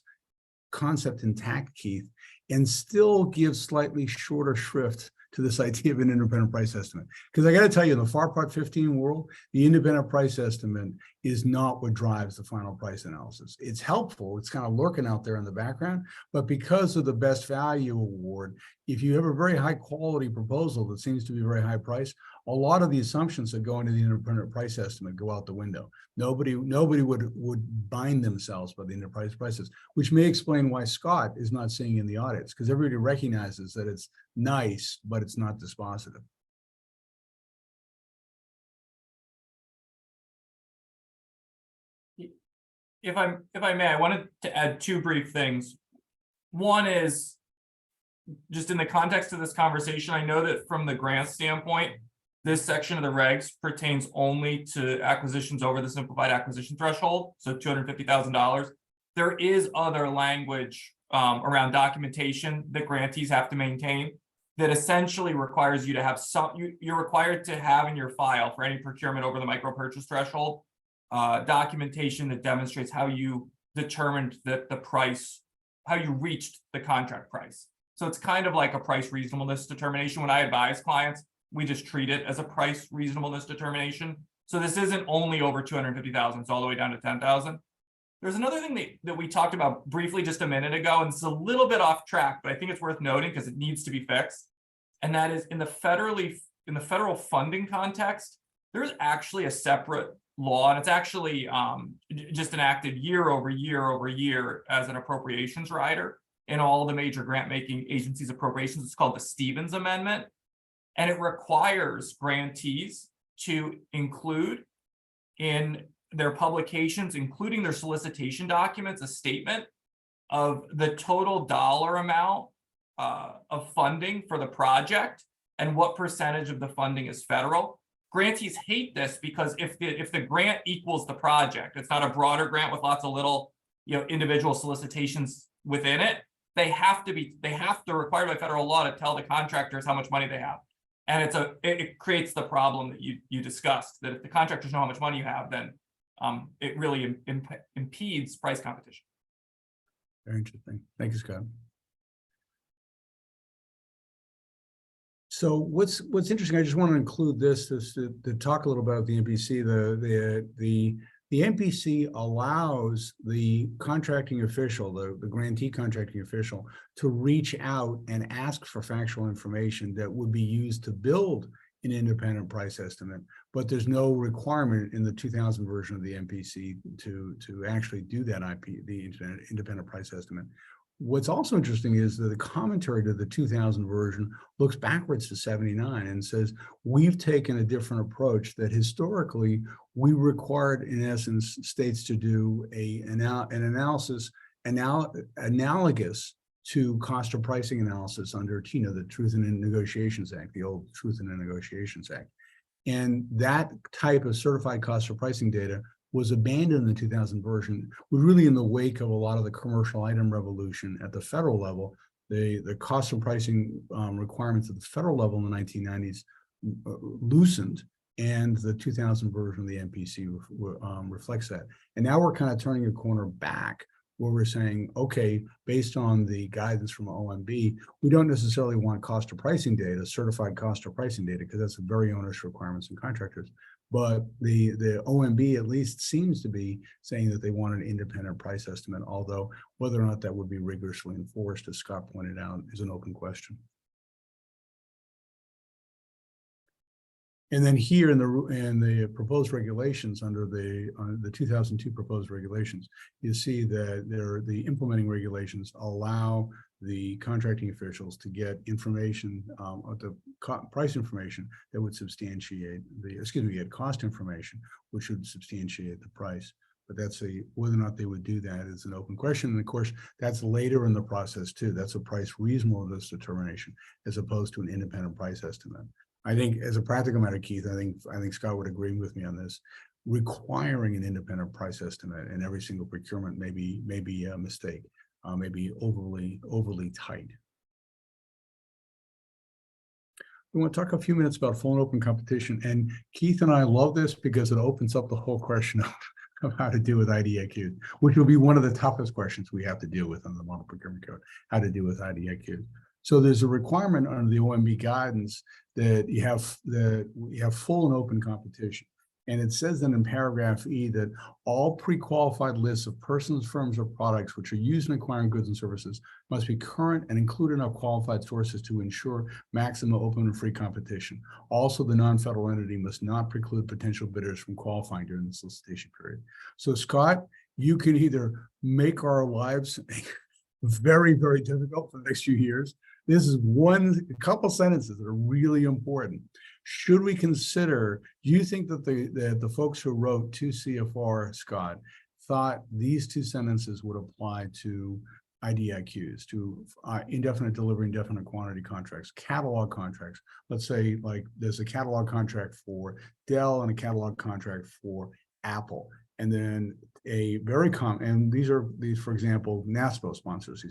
concept intact, Keith, and still give slightly shorter shrift to this idea of an independent price estimate. Because I got to tell you, in the FAR Part 15 world, the independent price estimate is not what drives the final price analysis. It's helpful. It's kind of lurking out there in the background. But because of the best value award, if you have a very high quality proposal that seems to be very high price, a lot of the assumptions that go into the independent price estimate go out the window. Nobody would bind themselves by the independent prices, which may explain why Scott is not seeing in the audits, because everybody recognizes that it's nice, but it's not dispositive. If I may, I wanted to add 2 brief things. One is just in the context of this conversation, I know that from the grant standpoint, this section of the regs pertains only to acquisitions over the simplified acquisition threshold, so $250,000. There is other language around documentation that grantees have to maintain that essentially requires you to have you're required to have in your file for any procurement over the micro purchase threshold documentation that demonstrates how you determined that the price, how you reached the contract price. So it's kind of like a price reasonableness determination. When I advise clients, we just treat it as a price reasonableness determination. So this isn't only over 250,000, it's all the way down to 10,000. There's another thing that we talked about briefly just a minute ago, and it's a little bit off track, but I think it's worth noting because it needs to be fixed. And that is in the federal funding context, there's actually a separate law, and it's actually just enacted year over year as an appropriations rider in all the major grant making agencies' appropriations. It's called the Stevens Amendment. And it requires grantees to include in their publications, including their solicitation documents, a statement of the total dollar amount of funding for the project and what percentage of the funding is federal. Grantees hate this because if the grant equals the project, it's not a broader grant with lots of little, individual solicitations within it. They have to required by federal law to tell the contractors how much money they have. And it creates the problem that you discussed, that if the contractors know how much money you have, then it really impedes price competition. Very interesting. Thank you, Scott. So what's interesting, I just want to include this to talk a little about the MPC. The MPC allows the contracting official, the grantee contracting official, to reach out and ask for factual information that would be used to build an independent price estimate, but there's no requirement in the 2000 version of the MPC to actually do that the independent price estimate. what's also interesting is that the commentary to the 2000 version looks backwards to 79 and says, we've taken a different approach that historically we required, in essence, states to do an analysis analogous to cost of pricing analysis under TINA, the Truth in Negotiations Act, the old Truth in Negotiations Act. And that type of certified cost of pricing data was abandoned in the 2000 version, was really in the wake of a lot of the commercial item revolution at the federal level. The cost of pricing requirements at the federal level in the 1990s loosened, and the 2000 version of the MPC reflects that. And now we're kind of turning a corner back, where we're saying, okay, based on the guidance from OMB, we don't necessarily want cost of pricing data, certified cost of pricing data, because that's a very onerous requirements in contractors. But the OMB at least seems to be saying that they want an independent price estimate, although whether or not that would be rigorously enforced, as Scott pointed out, is an open question. And then here in the proposed regulations under the 2002 proposed regulations, you see that the implementing regulations allow the contracting officials to get information, the price information that would substantiate get cost information, which would substantiate the price. But that's whether or not they would do that is an open question. And of course, that's later in the process too. That's a price reasonableness determination as opposed to an independent price estimate. I think as a practical matter, Keith, I think Scott would agree with me on this. Requiring an independent price estimate in every single procurement may be a mistake, may be overly tight. We want to talk a few minutes about full and open competition. And Keith and I love this because it opens up the whole question of how to deal with IDIQs, which will be one of the toughest questions we have to deal with on the Model Procurement Code, how to deal with IDIQs. So there's a requirement under the OMB guidance that you have full and open competition. And it says then in paragraph E that all pre-qualified lists of persons, firms, or products which are used in acquiring goods and services must be current and include enough qualified sources to ensure maximum open and free competition. Also, the non-federal entity must not preclude potential bidders from qualifying during the solicitation period. So Scott, you can either make our lives very, very difficult for the next few years. This is a couple sentences that are really important. Should we consider, do you think that the folks who wrote 2 CFR, Scott, thought these 2 sentences would apply to IDIQs, to indefinite delivery, indefinite quantity contracts, catalog contracts? Let's say like there's a catalog contract for Dell and a catalog contract for Apple. And then a very common, and these, for example, NASPO sponsors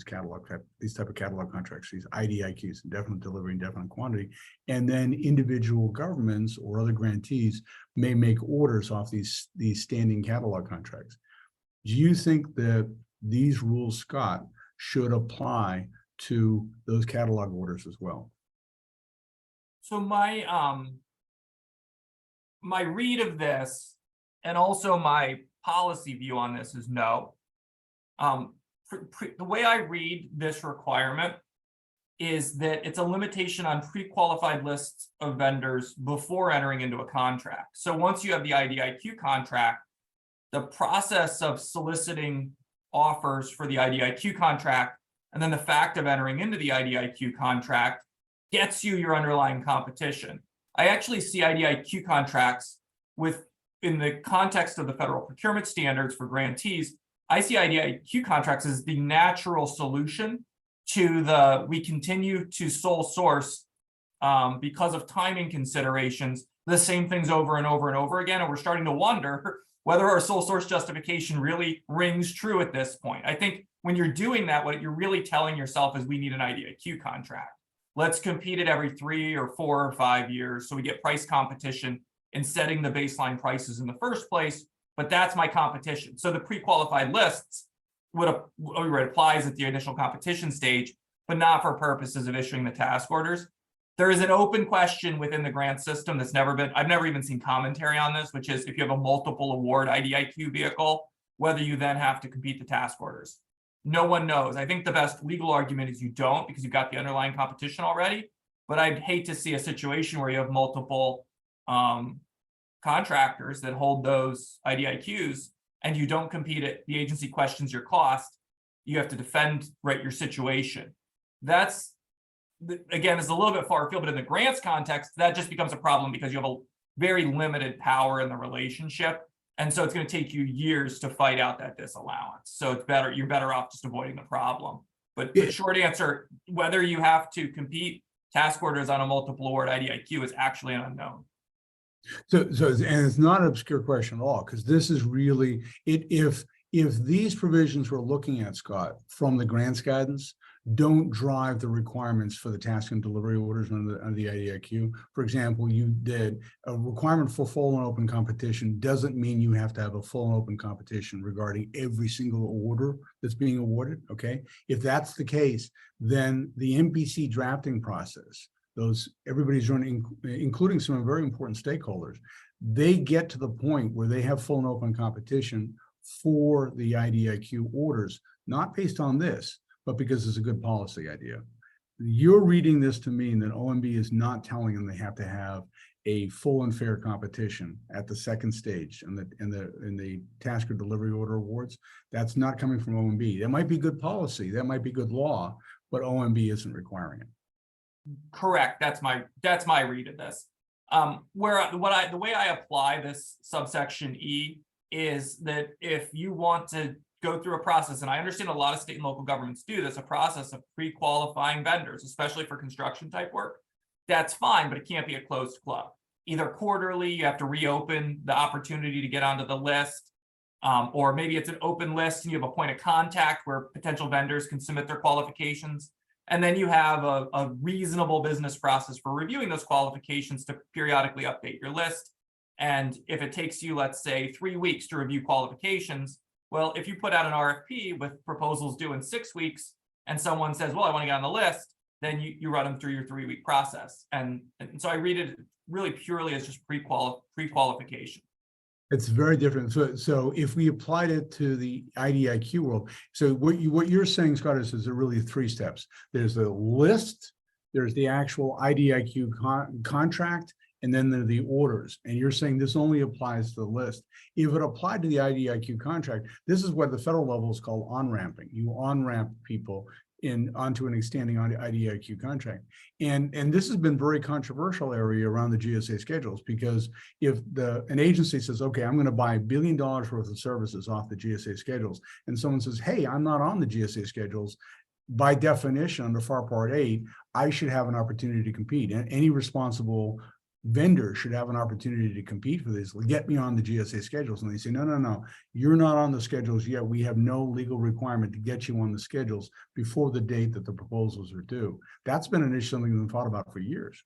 these type of catalog contracts, these IDIQs, indefinite delivery, indefinite quantity, and then individual governments or other grantees may make orders off these standing catalog contracts. Do you think that these rules, Scott, should apply to those catalog orders as well? So my read of this, and also my policy view on this, is no. The way I read this requirement is that it's a limitation on pre-qualified lists of vendors before entering into a contract. So once you have the IDIQ contract, the process of soliciting offers for the IDIQ contract and then the fact of entering into the IDIQ contract gets you your underlying competition. I actually see IDIQ contracts in the context of the federal procurement standards for grantees. I see IDIQ contracts as the natural solution to we continue to sole source because of timing considerations, the same things over and over and over again. And we're starting to wonder whether our sole source justification really rings true at this point. I think when you're doing that, what you're really telling yourself is we need an IDIQ contract. Let's compete it every 3 or 4 or 5 years so we get price competition in setting the baseline prices in the first place, but that's my competition. So the pre-qualified lists applies at the initial competition stage, but not for purposes of issuing the task orders. There is an open question within the grant system that's I've never even seen commentary on this, which is if you have a multiple award IDIQ vehicle, whether you then have to compete the task orders. No one knows. I think the best legal argument is you don't, because you've got the underlying competition already, but I'd hate to see a situation where you have multiple contractors that hold those IDIQs and you don't compete it, the agency questions your cost, You have to defend, right, your situation. That's, again, it's a little bit far afield, but in the grants context, that just becomes a problem because you have a very limited power in the relationship. And so it's going to take you years to fight out that disallowance. So it's better, you're better off just avoiding the problem. But the short answer, whether you have to compete task orders on a multiple award IDIQ is actually an unknown. So and it's not an obscure question at all, because this is really it. If these provisions we're looking at, Scott, from the grants guidance don't drive the requirements for the task and delivery orders under the IDIQ. For example, you did a requirement for full and open competition doesn't mean you have to have a full and open competition regarding every single order that's being awarded. Okay, if that's the case, then the MPC drafting process, everybody's running, including some very important stakeholders, they get to the point where they have full and open competition for the IDIQ orders, not based on this, but because it's a good policy idea. You're reading this to mean that OMB is not telling them they have to have a full and fair competition at the second stage in the task or delivery order awards. That's not coming from OMB. That might be good policy, that might be good law, but OMB isn't requiring it. Correct. That's my read of this. The way I apply this subsection E is that if you want to go through a process, and I understand a lot of state and local governments do this, a process of pre-qualifying vendors, especially for construction type work, that's fine, but it can't be a closed club. Either quarterly, you have to reopen the opportunity to get onto the list, or maybe it's an open list and you have a point of contact where potential vendors can submit their qualifications. And then you have a reasonable business process for reviewing those qualifications to periodically update your list. And if it takes you, let's say, 3 weeks to review qualifications, well, if you put out an RFP with proposals due in 6 weeks and someone says, well, I want to get on the list, then you run them through your 3-week process. And so I read it really purely as just pre-qualification. It's very different. So if we applied it to the IDIQ world, so what you're saying, Scott, is there really 3 steps. There's the list, there's the actual IDIQ contract, and then there are the orders. And you're saying this only applies to the list. If it applied to the IDIQ contract, this is what the federal level is called on-ramping. You on-ramp people onto an standing on IDIQ contract. And this has been very controversial area around the GSA schedules, because if an agency says, okay, I'm going to buy $1 billion worth of services off the GSA schedules, and someone says, hey, I'm not on the GSA schedules, by definition, under FAR Part 8, I should have an opportunity to compete. And any responsible vendor should have an opportunity to compete for this. Get me on the GSA schedules. And they say, no, you're not on the schedules yet. We have no legal requirement to get you on the schedules before the date that the proposals are due. That's been an issue, something we've been thought about for years.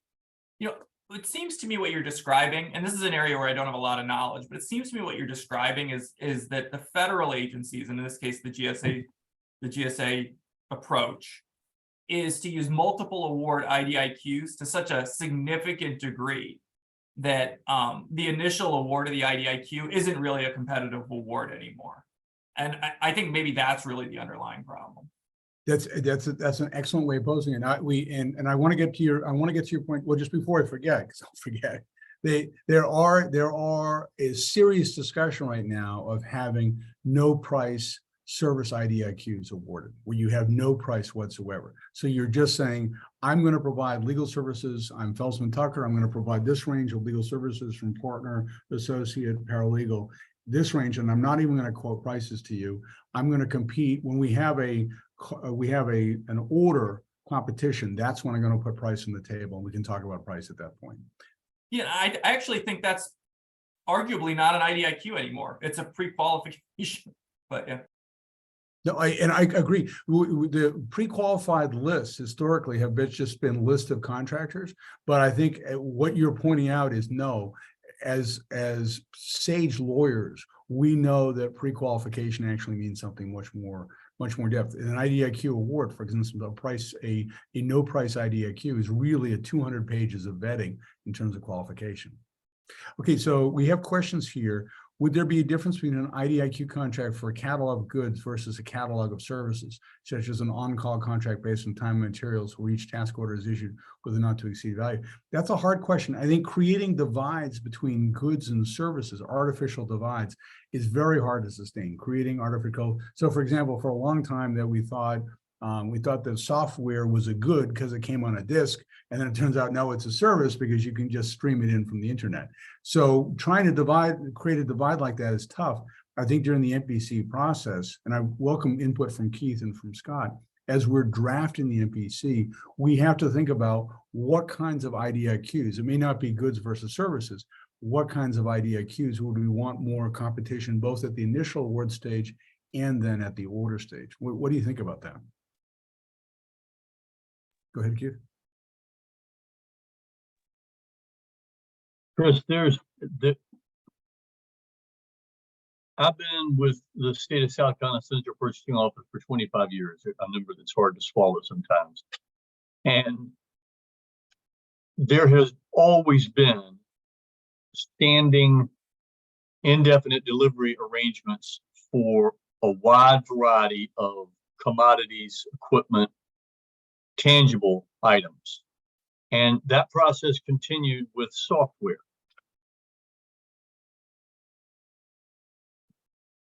It seems to me what you're describing, and this is an area where I don't have a lot of knowledge, but it seems to me what you're describing is that the federal agencies, and in this case, the GSA approach, is to use multiple award IDIQs to such a significant degree that the initial award of the IDIQ isn't really a competitive award anymore. And I think maybe that's really the underlying problem. That's an excellent way of posing it. And I want to get to your point. Well, just before I forget, because I'll forget, there are a serious discussion right now of having no price service IDIQs awarded, where you have no price whatsoever. So you're just saying, I'm going to provide legal services. I'm Felsman Tucker. I'm going to provide this range of legal services from partner, associate, paralegal, this range, and I'm not even going to quote prices to you. I'm going to compete when we have an order competition. That's when I'm going to put price on the table, and we can talk about price at that point. Yeah, I actually think that's arguably not an IDIQ anymore. It's a pre-qualification, but yeah. No, I agree. The pre-qualified lists historically have just been list of contractors, but I think what you're pointing out is no. As sage lawyers, we know that pre-qualification actually means something much more depth. In an IDIQ award, for example, a no price IDIQ is really 200 pages of vetting in terms of qualification. Okay, so we have questions here. Would there be a difference between an IDIQ contract for a catalog of goods versus a catalog of services, such as an on-call contract based on time and materials where each task order is issued with a not to exceed value? That's a hard question. I think creating divides between goods and services, artificial divides, is very hard to sustain. Creating artificial. So for example, for a long time that we thought that software was a good because it came on a disk, and then it turns out, no, it's a service because you can just stream it in from the internet. So trying to create a divide like that is tough. I think during the MPC process, and I welcome input from Keith and from Scott, as we're drafting the MPC, we have to think about what kinds of IDIQs, it may not be goods versus services, what kinds of IDIQs would we want more competition, both at the initial award stage and then at the order stage? What do you think about that? Go ahead, Keith. Chris, I've been with the state of South Carolina Central Purchasing Office for 25 years, a number that's hard to swallow sometimes. And there has always been standing indefinite delivery arrangements for a wide variety of commodities, equipment, tangible items. And that process continued with software.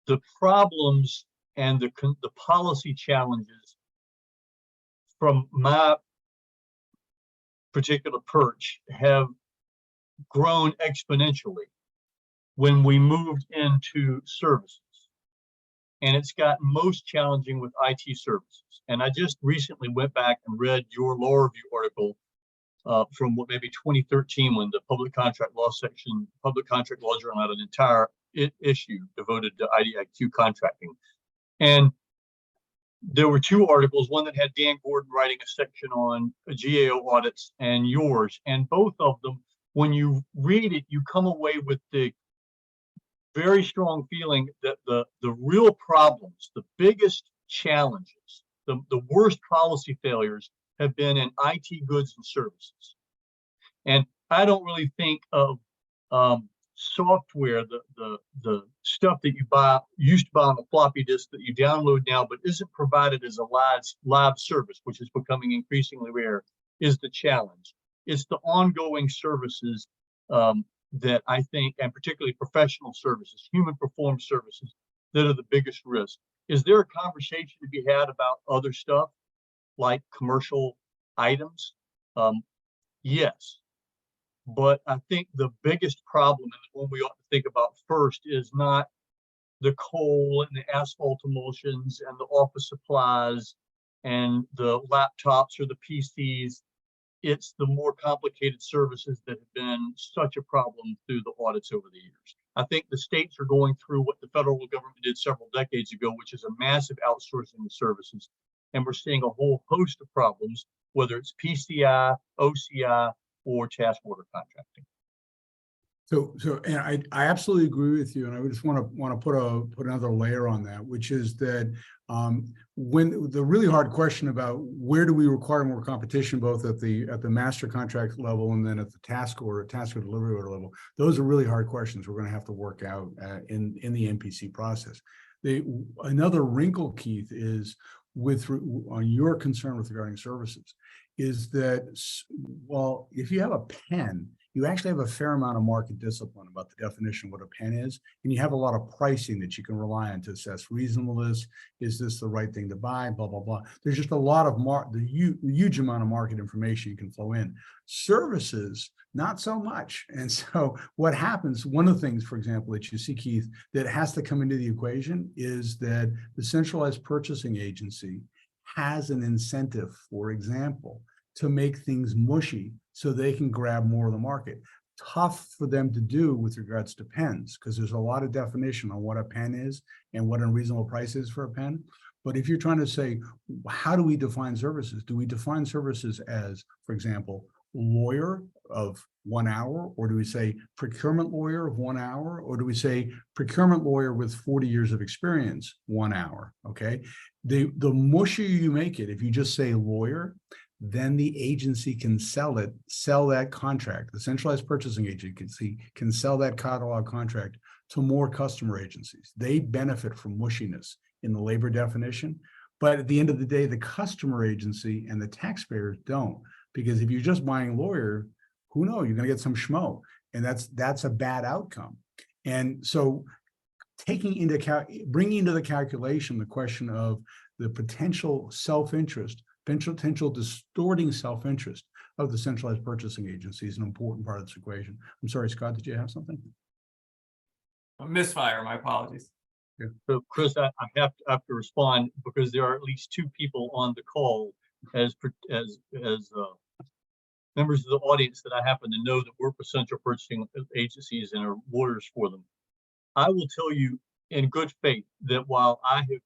The problems and the policy challenges from my particular perch have grown exponentially when we moved into services. And it's gotten most challenging with IT services. And I just recently went back and read your law review article from what maybe 2013, when the public contract law journal had an entire issue devoted to IDIQ contracting. And there were two articles, one that had Dan Gordon writing a section on GAO audits and yours. And both of them, when you read it, you come away with the very strong feeling that the real problems, the biggest challenges, the worst policy failures have been in IT goods and services. And I don't really think of software, the stuff that you used to buy on a floppy disk that you download now, but isn't provided as a live service, which is becoming increasingly rare, is the challenge. It's the ongoing services that I think, and particularly professional services, human performed services, that are the biggest risk. Is there a conversation to be had about other stuff like commercial items? Yes. But I think the biggest problem, and the one we ought to think about first, is not the coal and the asphalt emulsions and the office supplies and the laptops or the PCs. It's the more complicated services that have been such a problem through the audits over the years. I think the states are going through what the federal government did several decades ago, which is a massive outsourcing of services. And we're seeing a whole host of problems, whether it's PCI, OCI, or task order contracting. So, and I absolutely agree with you, and I just want to put another layer on that, which is that when the really hard question about where do we require more competition, both at the master contract level and then at the task or delivery order level, those are really hard questions we're going to have to work out in the MPC process. Another wrinkle, Keith, is on your concern with regarding services, is that, well, if you have a pen, you actually have a fair amount of market discipline about the definition of what a pen is, and you have a lot of pricing that you can rely on to assess reasonableness. Is this the right thing to buy? Blah, blah, blah. There's just a lot of huge amount of market information you can flow in. Services, not so much. And so what happens, one of the things, for example, that you see, Keith, that has to come into the equation is that the centralized purchasing agency has an incentive, for example, to make things mushy so they can grab more of the market. Tough for them to do with regards to pens, because there's a lot of definition on what a pen is and what a reasonable price is for a pen. But if you're trying to say, how do we define services? Do we define services as, for example, lawyer of 1 hour, or do we say procurement lawyer of 1 hour, or do we say procurement lawyer with 40 years of experience, 1 hour? Okay, the mushier you make it, if you just say lawyer, then the agency can sell that contract. The centralized purchasing agency can sell that catalog contract to more customer agencies. They benefit from mushiness in the labor definition. But at the end of the day, the customer agency and the taxpayers don't. Because if you're just buying lawyer, who knows, you're going to get some schmo. And that's a bad outcome. And so bringing into the calculation the question of the potential self-interest, potential distorting self-interest of the centralized purchasing agency is an important part of this equation. I'm sorry, Scott, did you have something? Misfire, my apologies. Yeah. So Chris, I have to respond because there are at least two people on the call as members of the audience that I happen to know that work with central purchasing agencies and are lawyers for them. I will tell you in good faith that while I have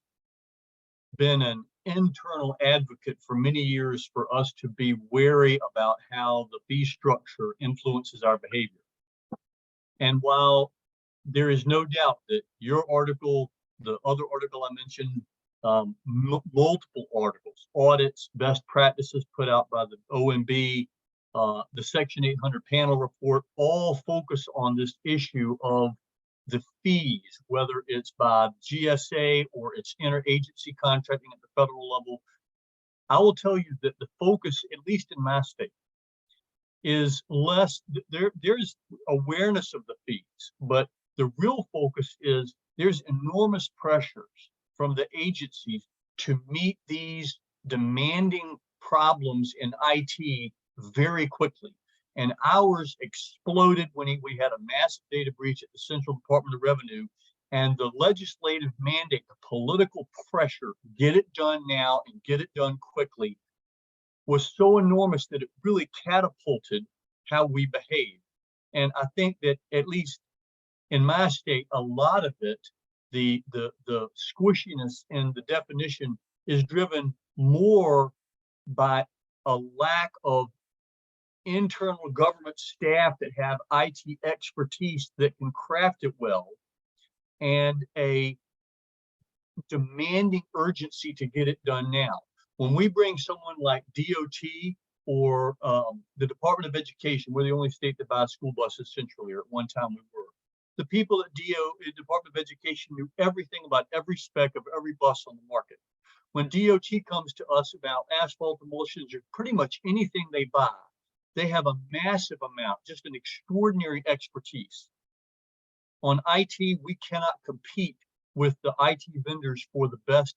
been an internal advocate for many years for us to be wary about how the fee structure influences our behavior, and while there is no doubt that your article, the other article I mentioned, multiple articles, audits, best practices put out by the OMB, the Section 800 panel report, all focus on this issue of the fees, whether it's by GSA or it's interagency contracting at the federal level. I will tell you that the focus, at least in my state, is less, there's awareness of the fees, but the real focus is there's enormous pressures from the agencies to meet these demanding problems in IT very quickly. And ours exploded when we had a massive data breach at the Central Department of Revenue, and the legislative mandate, the political pressure, get it done now and get it done quickly, was so enormous that it really catapulted how we behave. And I think that at least in my state, a lot of it, the squishiness in the definition is driven more by a lack of internal government staff that have IT expertise that can craft it well, and a demanding urgency to get it done now. When we bring someone like DOT or the Department of Education, we're the only state that buys school buses centrally, or at one time we were. The people at Department of Education knew everything about every spec of every bus on the market. When DOT comes to us about asphalt emulsions or pretty much anything they buy, they have a massive amount, just an extraordinary expertise. On IT, we cannot compete with the IT vendors for the best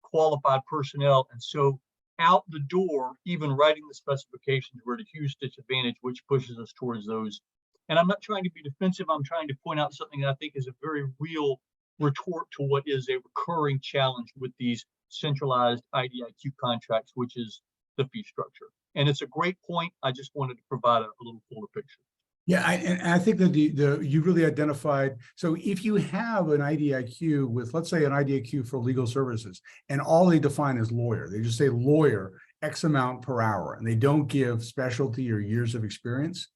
qualified personnel. And so out the door, even writing the specifications, we're at a huge disadvantage, which pushes us towards those. And I'm not trying to be defensive. I'm trying to point out something that I think is a very real retort to what is a recurring challenge with these centralized IDIQ contracts, which is the fee structure. And it's a great point. I just wanted to provide a little fuller picture. Yeah, and I think that you really identified. So if you have an IDIQ with, let's say, an IDIQ for legal services, and all they define is lawyer, they just say lawyer X amount per hour, and they don't give specialty or years of experience,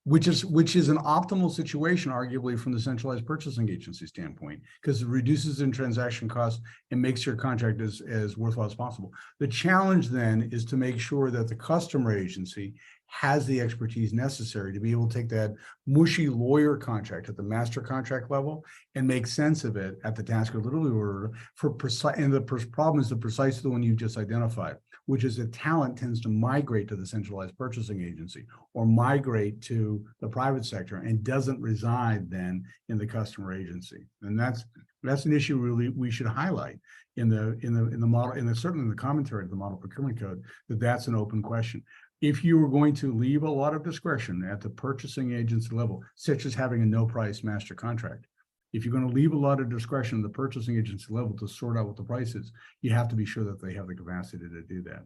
which is an optimal situation, arguably, from the centralized purchasing agency standpoint, because it reduces in transaction costs and makes your contract as worthwhile as possible. The challenge then is to make sure that the customer agency has the expertise necessary to be able to take that mushy lawyer contract at the master contract level and make sense of it at the task or delivery order for precise. And the problem is precisely the one you just identified, which is that talent tends to migrate to the centralized purchasing agency or migrate to the private sector and doesn't reside then in the customer agency. And that's an issue really we should highlight in the model, and certainly in the commentary of the Model Procurement Code, that's an open question. If you were going to leave a lot of discretion at the purchasing agency level, such as having a no price master contract, if you're going to leave a lot of discretion at the purchasing agency level to sort out what the price is, you have to be sure that they have the capacity to do that.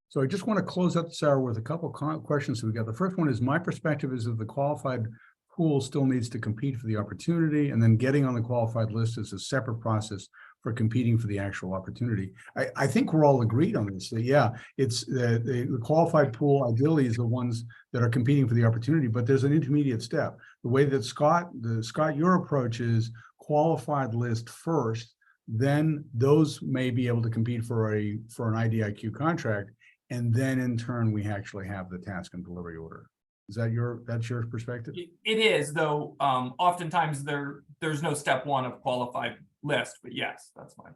So I just want to close up this hour with a couple of questions that we got. The first one is, my perspective is that the qualified pool still needs to compete for the opportunity, and then getting on the qualified list is a separate process for competing for the actual opportunity. I think we're all agreed on this. That, yeah, it's the qualified pool ideally is the ones that are competing for the opportunity, but there's an intermediate step. The way that Scott, your approach is qualified list first, then those may be able to compete for an IDIQ contract, and then in turn we actually have the task and delivery order. Is that's your perspective? It is, though, oftentimes there's no step one of qualified list, but yes, that's fine.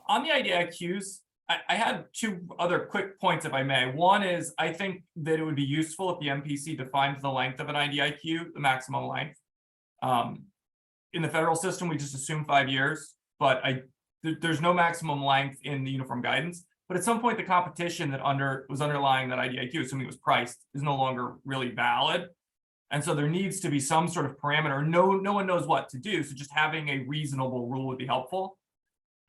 On the IDIQs, I had two other quick points, if I may. One is, I think that it would be useful if the MPC defines the length of an IDIQ, the maximum length. In the federal system, we just assume 5 years, but there's no maximum length in the uniform guidance. But at some point, the competition that was underlying that IDIQ, assuming it was priced, is no longer really valid. And so there needs to be some sort of parameter. No one knows what to do. So just having a reasonable rule would be helpful.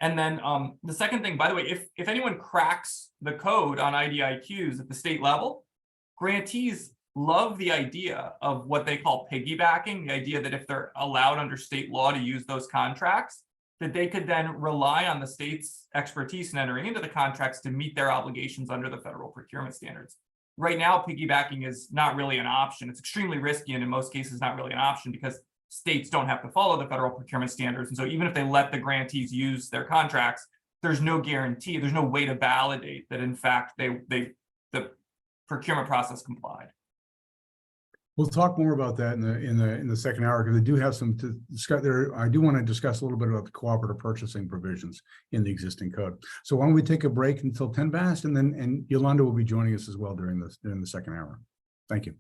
And then the second thing, by the way, if anyone cracks the code on IDIQs at the state level, grantees love the idea of what they call piggybacking, the idea that if they're allowed under state law to use those contracts, that they could then rely on the state's expertise in entering into the contracts to meet their obligations under the federal procurement standards. Right now, piggybacking is not really an option. It's extremely risky, and in most cases, not really an option because states don't have to follow the federal procurement standards. And so even if they let the grantees use their contracts, there's no guarantee, there's no way to validate that in fact the procurement process complied. We'll talk more about that in the second hour, because I do have some to discuss there. I do want to discuss a little bit about the cooperative purchasing provisions in the existing code. So why don't we take a break until 10 past, and Yolanda will be joining us as well during the second hour. Thank you.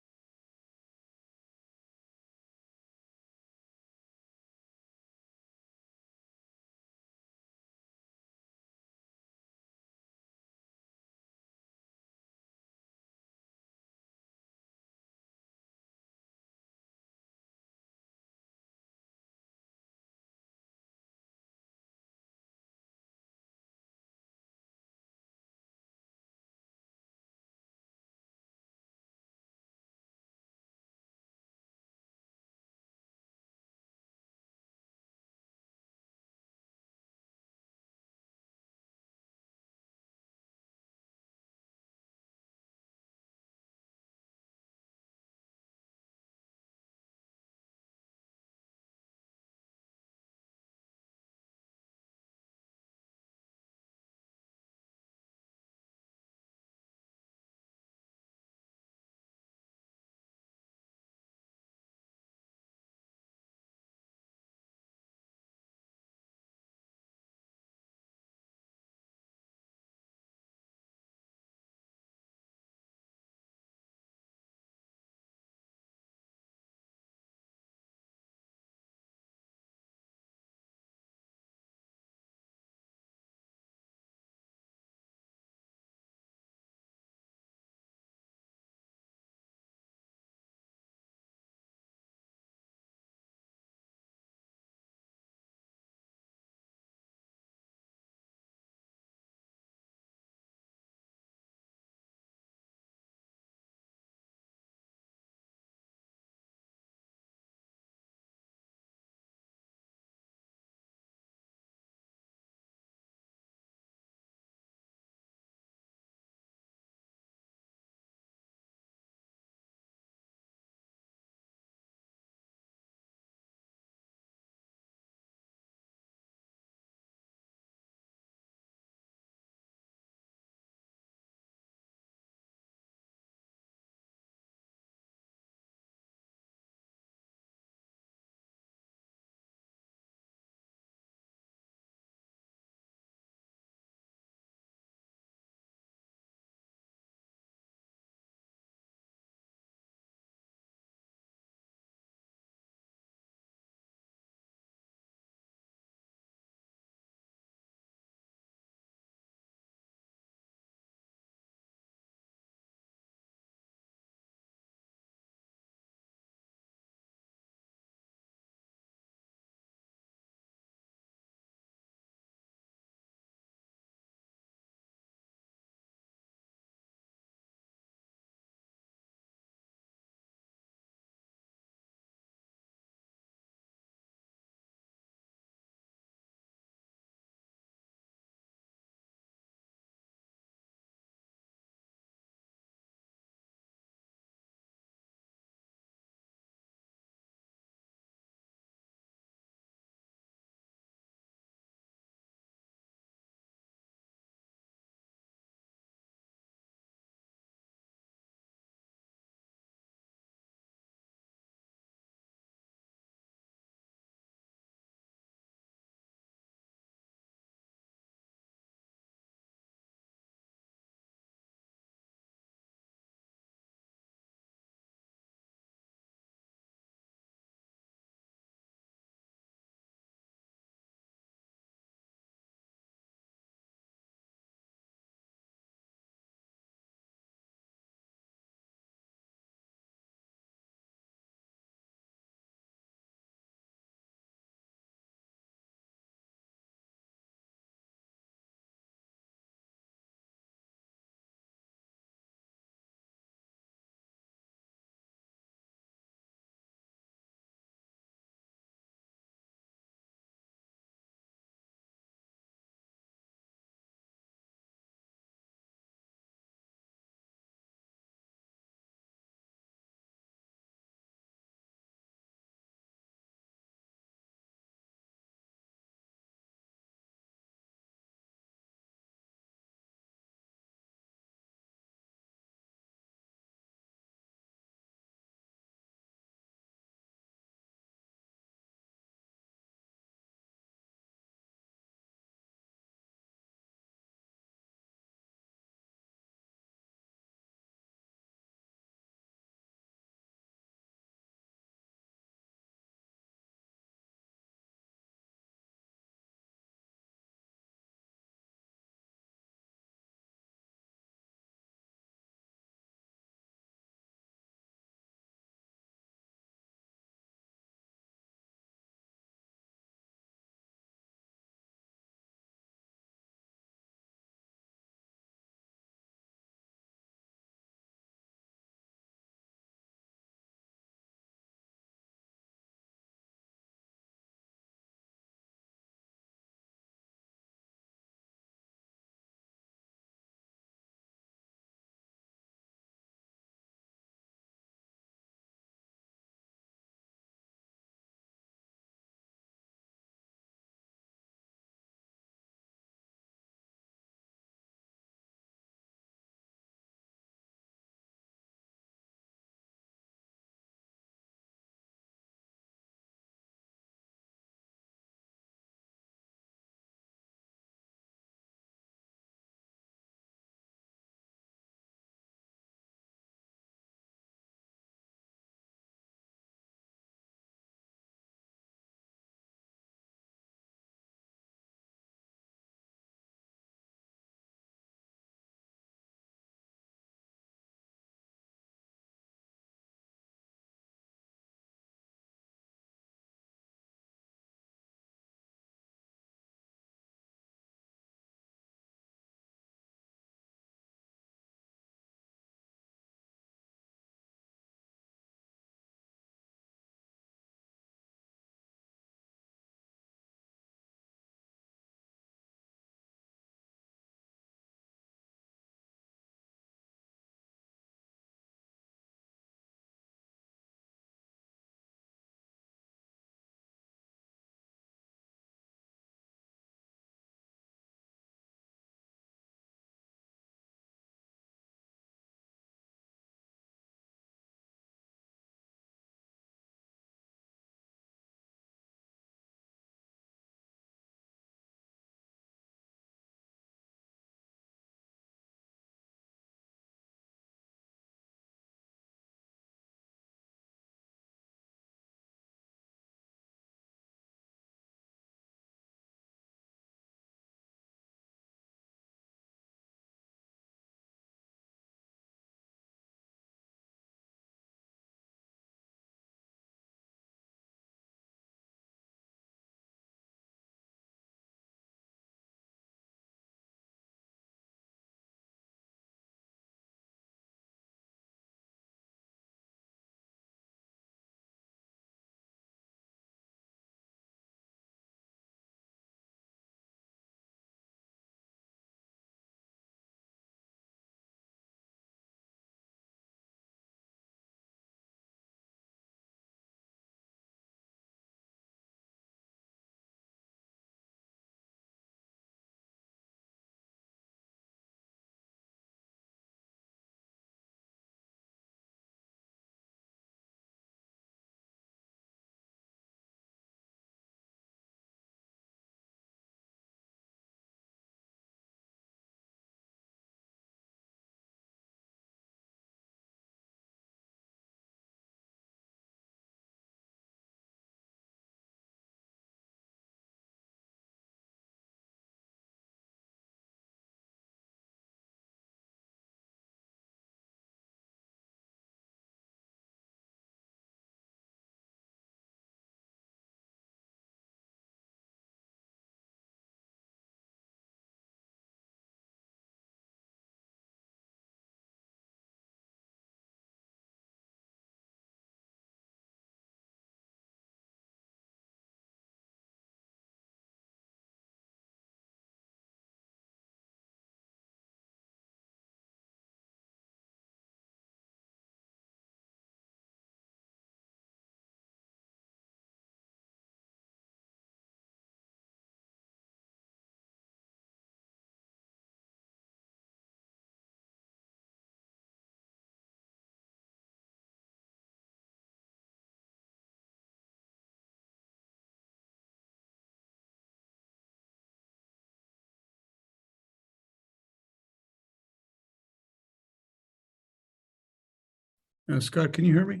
Scott, can you hear me?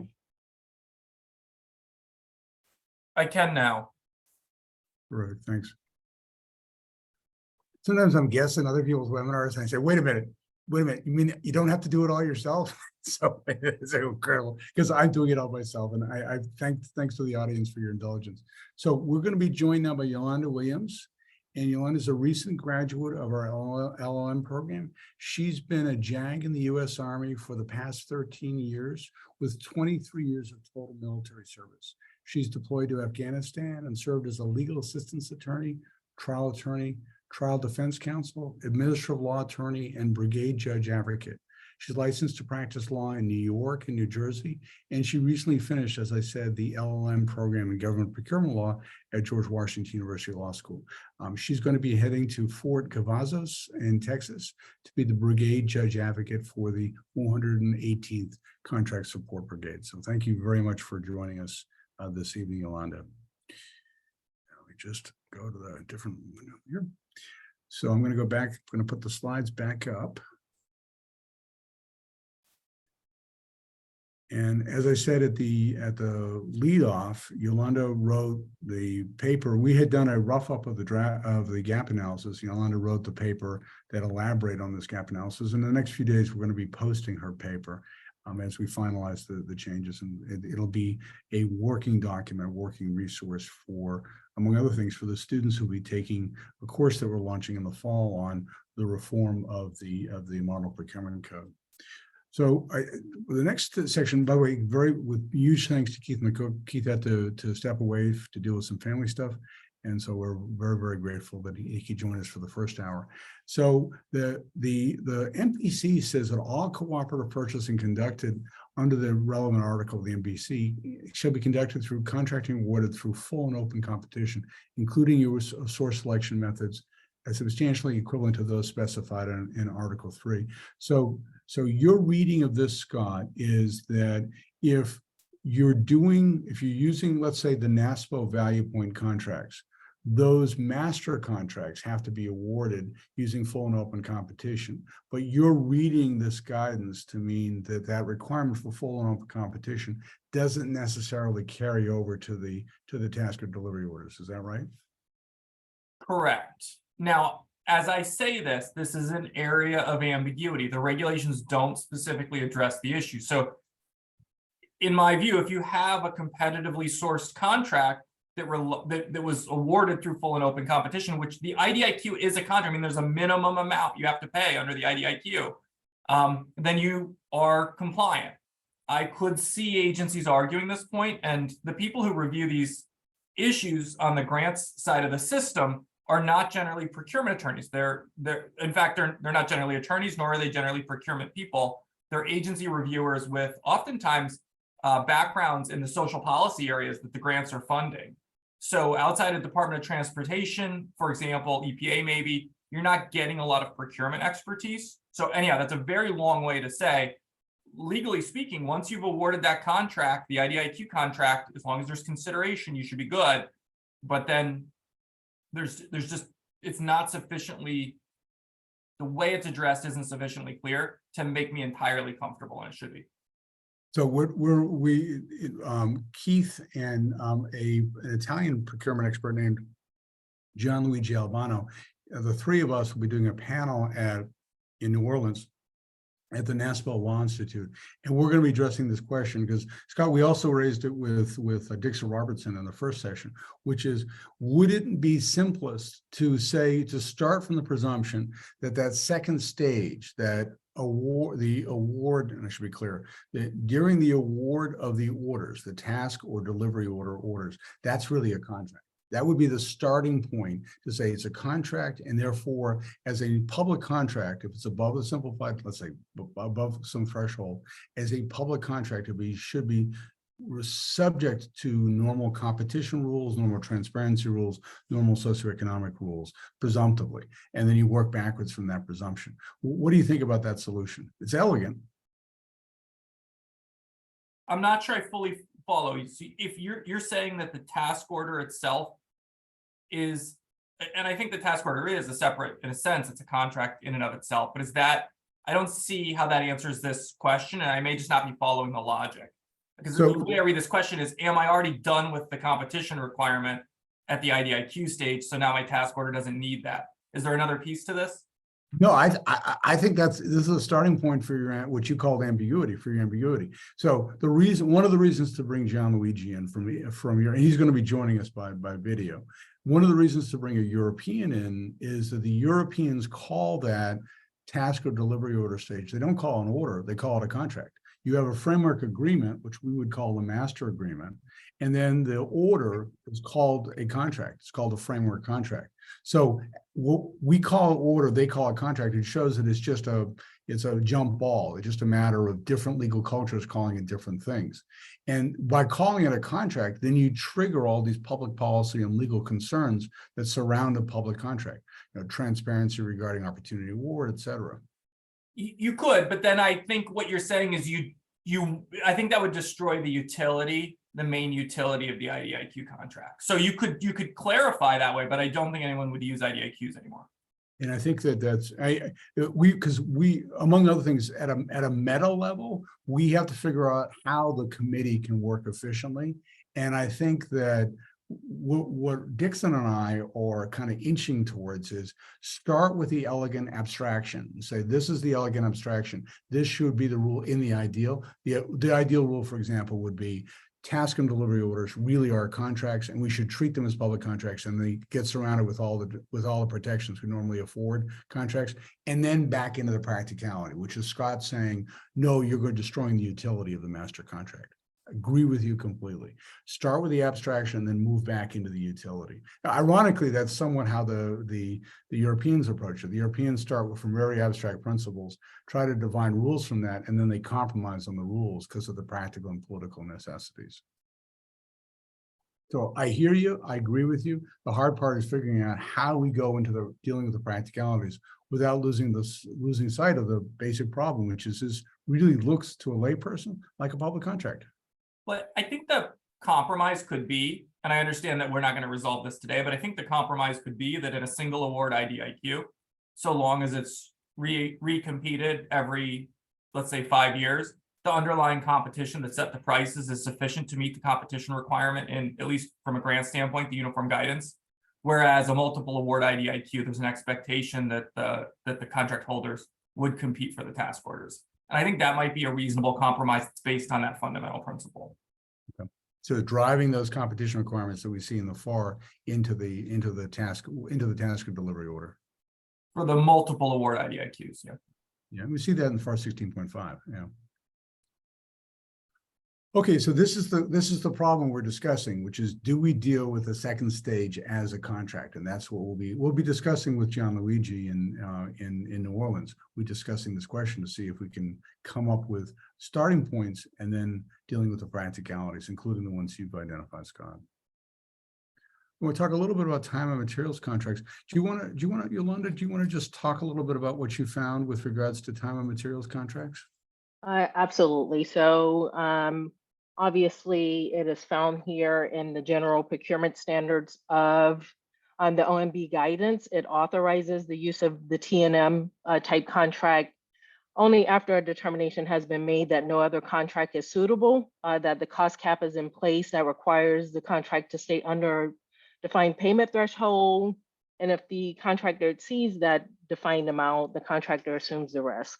I can now. Right, thanks. Sometimes I'm guessing other people's webinars and I say, wait a minute, you mean you don't have to do it all yourself? So it's incredible because I'm doing it all myself. And I thanks to the audience for your indulgence. So we're going to be joined now by Yolanda Williams. And Yolanda is a recent graduate of our LLM program. She's been a JAG in the U.S. Army for the past 13 years with 23 years of total military service. She's deployed to Afghanistan and served as a legal assistance attorney, trial defense counsel, administrative law attorney, and brigade judge advocate. She's licensed to practice law in New York and New Jersey, and she recently finished, as I said, the LLM program in government procurement law at George Washington University Law School. She's going to be heading to Fort Cavazos in Texas to be the brigade judge advocate for the 418th Contract Support Brigade. So thank you very much for joining us this evening, Yolanda. Let me just go to the different window here. So I'm going to go back, I'm going to put the slides back up. And as I said at the lead off, Yolanda wrote the paper. We had done a rough up of the gap analysis. Yolanda wrote the paper that elaborated on this gap analysis. In the next few days, we're going to be posting her paper as we finalize the changes, and it'll be a working document, working resource for, among other things, for the students who'll be taking a course that we're launching in the fall on the reform of the Model Procurement Code. So the next section, by the way, with huge thanks to Keith McCook. Keith had to step away to deal with some family stuff. And so we're very, very grateful that he could join us for the first hour. So the MPC says that all cooperative purchasing conducted under the relevant article of the MPC shall be conducted through contracting awarded through full and open competition, including use of source selection methods as substantially equivalent to those specified in Article 3. So So your reading of this, Scott, is that if you're using, let's say, the NASPO value point contracts, those master contracts have to be awarded using full and open competition. But you're reading this guidance to mean that that requirement for full and open competition doesn't necessarily carry over to the task or delivery orders. Is that right? Correct. Now, as I say this is an area of ambiguity. The regulations don't specifically address the issue. So in my view, if you have a competitively sourced contract that was awarded through full and open competition, which the IDIQ is a contract, I mean, there's a minimum amount you have to pay under the IDIQ, then you are compliant. I could see agencies arguing this point, and the people who review these issues on the grants side of the system are not generally procurement attorneys. In fact, they're not generally attorneys, nor are they generally procurement people. They're agency reviewers with oftentimes backgrounds in the social policy areas that the grants are funding. So outside of Department of Transportation, for example, EPA maybe, you're not getting a lot of procurement expertise. So anyhow, that's a very long way to say, legally speaking, once you've awarded that contract, the IDIQ contract, as long as there's consideration, you should be good. But then there's just, it's not sufficiently, the way it's addressed isn't sufficiently clear to make me entirely comfortable, and it should be. So Keith and an Italian procurement expert named Gianluigi Albano, the three of us will be doing a panel in New Orleans at the NASPO Law Institute. And we're going to be addressing this question because, Scott, we also raised it with Dixon Robertson in the first session, which is, would it be simplest to start from the presumption that second stage, that award, and I should be clear, that during the award of the orders, the task or delivery orders, that's really a contract. That would be the starting point to say it's a contract, and therefore, as a public contract, if it's above the simplified, let's say above some threshold, as a public contract, should be subject to normal competition rules, normal transparency rules, normal socioeconomic rules, presumptively, and then you work backwards from that presumption. What do you think about that solution? It's elegant. I'm not sure I fully follow you. See, if you're saying that the task order itself is, and I think the task order is a separate, in a sense, it's a contract in and of itself, but is that I don't see how that answers this question, and I may just not be following the logic. Because So- the way I read this question is, am I already done with the competition requirement at the IDIQ stage? So now my task order doesn't need that. Is there another piece to this? No, I think this is a starting point for your, what you called ambiguity, for your ambiguity. So one of the reasons to bring John Luigi in from your, and he's going to be joining us by video. One of the reasons to bring a European in is that the Europeans call that task or delivery order stage. They don't call it an order, they call it a contract. You have a framework agreement, which we would call the master agreement. And then the order is called a contract. It's called a framework contract. So what we call order, they call it contract. It shows that it's a jump ball. It's just a matter of different legal cultures calling it different things. And by calling it a contract, then you trigger all these public policy and legal concerns that surround a public contract. Transparency regarding opportunity award, et cetera. You could, but then I think what you're saying is I think that would destroy the utility, the main utility of the IDIQ contract. So you could clarify that way, but I don't think anyone would use IDIQs anymore. And I think that's because we, among other things, at a meta level, we have to figure out how the committee can work efficiently. And I think that what Dixon and I are kind of inching towards is start with the elegant abstraction and say, this is the elegant abstraction. This should be the rule in the ideal. The ideal rule, for example, would be task and delivery orders really are contracts, and we should treat them as public contracts, and they get surrounded with all the protections we normally afford contracts, and then back into the practicality, which is Scott saying, no, you're destroying the utility of the master contract. Agree with you completely. Start with the abstraction, then move back into the utility. Now, ironically, that's somewhat how the Europeans approach it. The Europeans start from very abstract principles, try to define rules from that, and then they compromise on the rules because of the practical and political necessities. So I hear you. I agree with you. The hard part is figuring out how we go into dealing with the practicalities without losing sight of the basic problem, which is this really looks to a layperson like a public contract. But I think the compromise could be, and I understand that we're not going to resolve this today, but I think the compromise could be that in a single award IDIQ, so long as it's recompeted every, let's say, 5 years, the underlying competition that set the prices is sufficient to meet the competition requirement, and at least from a grant standpoint, the uniform guidance. Whereas a multiple award IDIQ, there's an expectation that the contract holders would compete for the task orders. And I think that might be a reasonable compromise that's based on that fundamental principle. Okay. So driving those competition requirements that we see in the FAR into the task and delivery order. For the multiple award IDIQs, yeah. Yeah, we see that in FAR 16.5. Yeah. Okay, so this is the problem we're discussing, which is, do we deal with the second stage as a contract? And that's what we'll be discussing with John Luigi in New Orleans. We're discussing this question to see if we can come up with starting points and then dealing with the practicalities, including the ones you've identified, Scott. We'll talk a little bit about time and materials contracts. Yolanda, do you want to just talk a little bit about what you found with regards to time and materials contracts? Absolutely. So obviously, it is found here in the general procurement standards of the OMB guidance. It authorizes the use of the T&M type contract only after a determination has been made that no other contract is suitable, that the cost cap is in place that requires the contract to stay under a defined payment threshold. And if the contractor exceeds that defined amount, the contractor assumes the risk.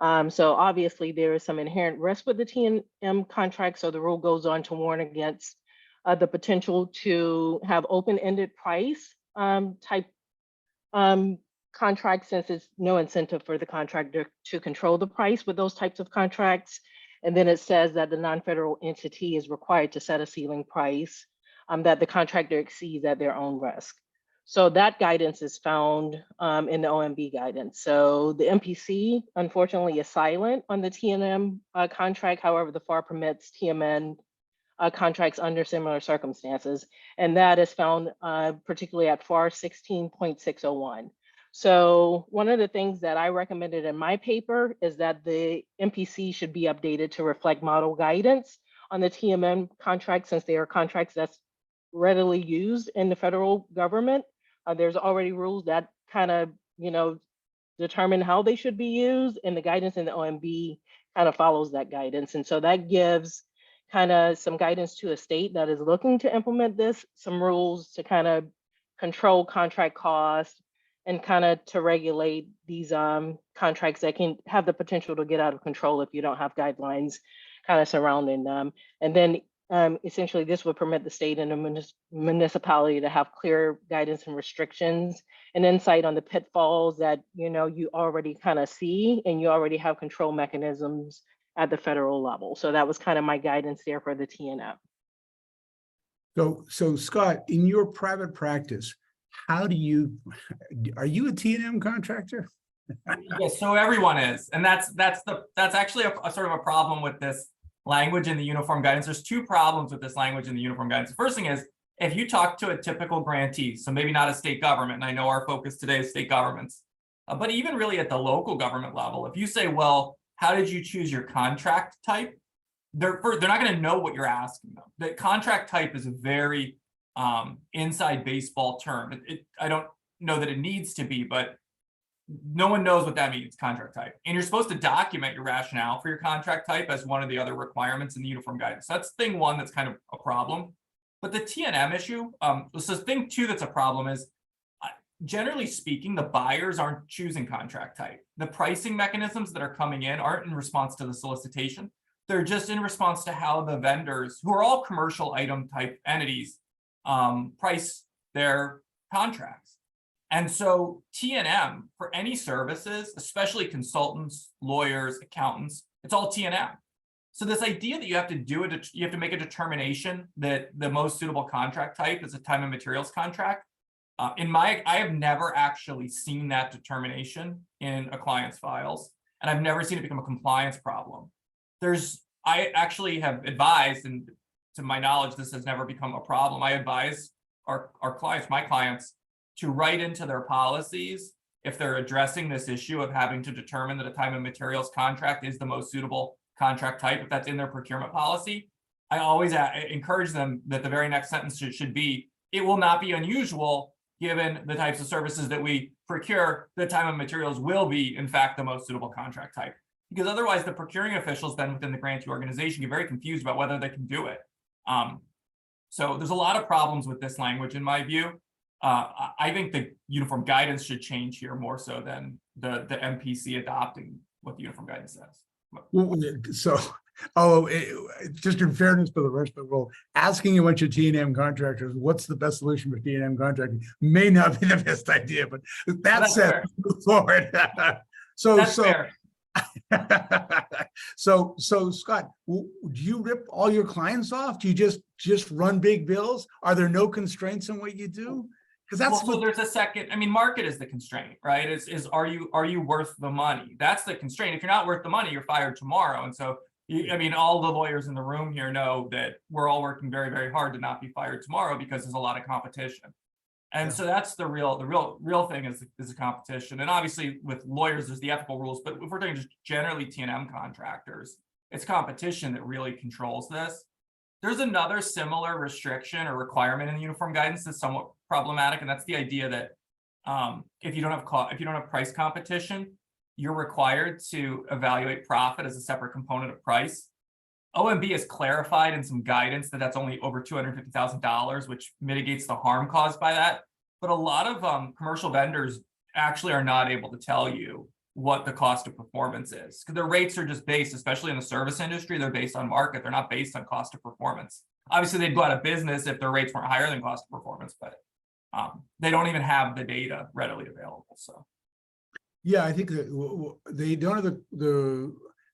So obviously there is some inherent risk with the T&M contract. So the rule goes on to warn against the potential to have open-ended price type contracts, since it's no incentive for the contractor to control the price with those types of contracts. And then it says that the non-federal entity is required to set a ceiling price that the contractor exceeds at their own risk. So that guidance is found in the OMB guidance. So the MPC, unfortunately, is silent on the T&M contract. However, the FAR permits TMN contracts under similar circumstances. And that is found particularly at FAR 16.601. So one of the things that I recommended in my paper is that the MPC should be updated to reflect model guidance on the TMN contracts, since they are contracts that's readily used in the federal government. There's already rules that kind of, determine how they should be used, and the guidance in the OMB kind of follows that guidance. And so that gives kind of some guidance to a state that is looking to implement this, some rules to kind of control contract costs and kind of to regulate these contracts that can have the potential to get out of control if you don't have guidelines kind of surrounding them. And then essentially this would permit the state and the municipality to have clear guidance and restrictions and insight on the pitfalls that you already kind of see, and you already have control mechanisms at the federal level. So that was kind of my guidance there for the TNM. So Scott, in your private practice, are you a TNM contractor? Yes, so everyone is, and that's actually a sort of a problem with this language in the uniform guidance. There's two problems with this language in the uniform guidance. The first thing is, if you talk to a typical grantee, so maybe not a state government, and I know our focus today is state governments, but even really at the local government level, if you say, well, how did you choose your contract type? They're not going to know what you're asking them. The contract type is a very inside baseball term. I don't know that it needs to be, but no one knows what that means, contract type. And you're supposed to document your rationale for your contract type as one of the other requirements in the uniform guidance. So that's thing one that's kind of a problem. But the TNM issue, so thing two that's a problem is, generally speaking, the buyers aren't choosing contract type. The pricing mechanisms that are coming in aren't in response to the solicitation. They're just in response to how the vendors, who are all commercial item type entities, price their contracts. And so TNM for any services, especially consultants, lawyers, accountants, it's all TNM. So this idea that you have to do it, you have to make a determination that the most suitable contract type is a time and materials contract. I have never actually seen that determination in a client's files, and I've never seen it become a compliance problem. I actually have advised, and to my knowledge, this has never become a problem. I advise our clients, my clients, to write into their policies if they're addressing this issue of having to determine that a time and materials contract is the most suitable contract type. If that's in their procurement policy, I always encourage them that the very next sentence should be, it will not be unusual given the types of services that we procure, the time and materials will be, in fact, the most suitable contract type. Because otherwise the procuring officials then within the grantee organization get very confused about whether they can do it. So there's a lot of problems with this language in my view. I think the uniform guidance should change here more so than the MPC adopting what the uniform guidance says. So, just in fairness to the rest of the world, asking a bunch of TNM contractors what's the best solution for TNM contracting may not be the best idea, but that said, move forward. So Scott, do you rip all your clients off? Do you just run big bills? Are there no constraints in what you do? Because that's well, there's a second. I mean, market is the constraint, right? Is are you worth the money? That's the constraint. If you're not worth the money, you're fired tomorrow. And so, I mean, all the lawyers in the room here know that we're all working very, very hard to not be fired tomorrow because there's a lot of competition. And so that's the real thing is the competition. And obviously with lawyers, there's the ethical rules, but if we're talking just generally TNM contractors, it's competition that really controls this. There's another similar restriction or requirement in the uniform guidance that's somewhat problematic, and that's the idea that if you don't have price competition, you're required to evaluate profit as a separate component of price. OMB has clarified in some guidance that that's only over $250,000, which mitigates the harm caused by that. But a lot of commercial vendors actually are not able to tell you what the cost of performance is, because their rates are just based, especially in the service industry, they're based on market. They're not based on cost of performance. Obviously, they'd go out of business if their rates weren't higher than cost of performance, but they don't even have the data readily available. So, yeah, I think that they don't have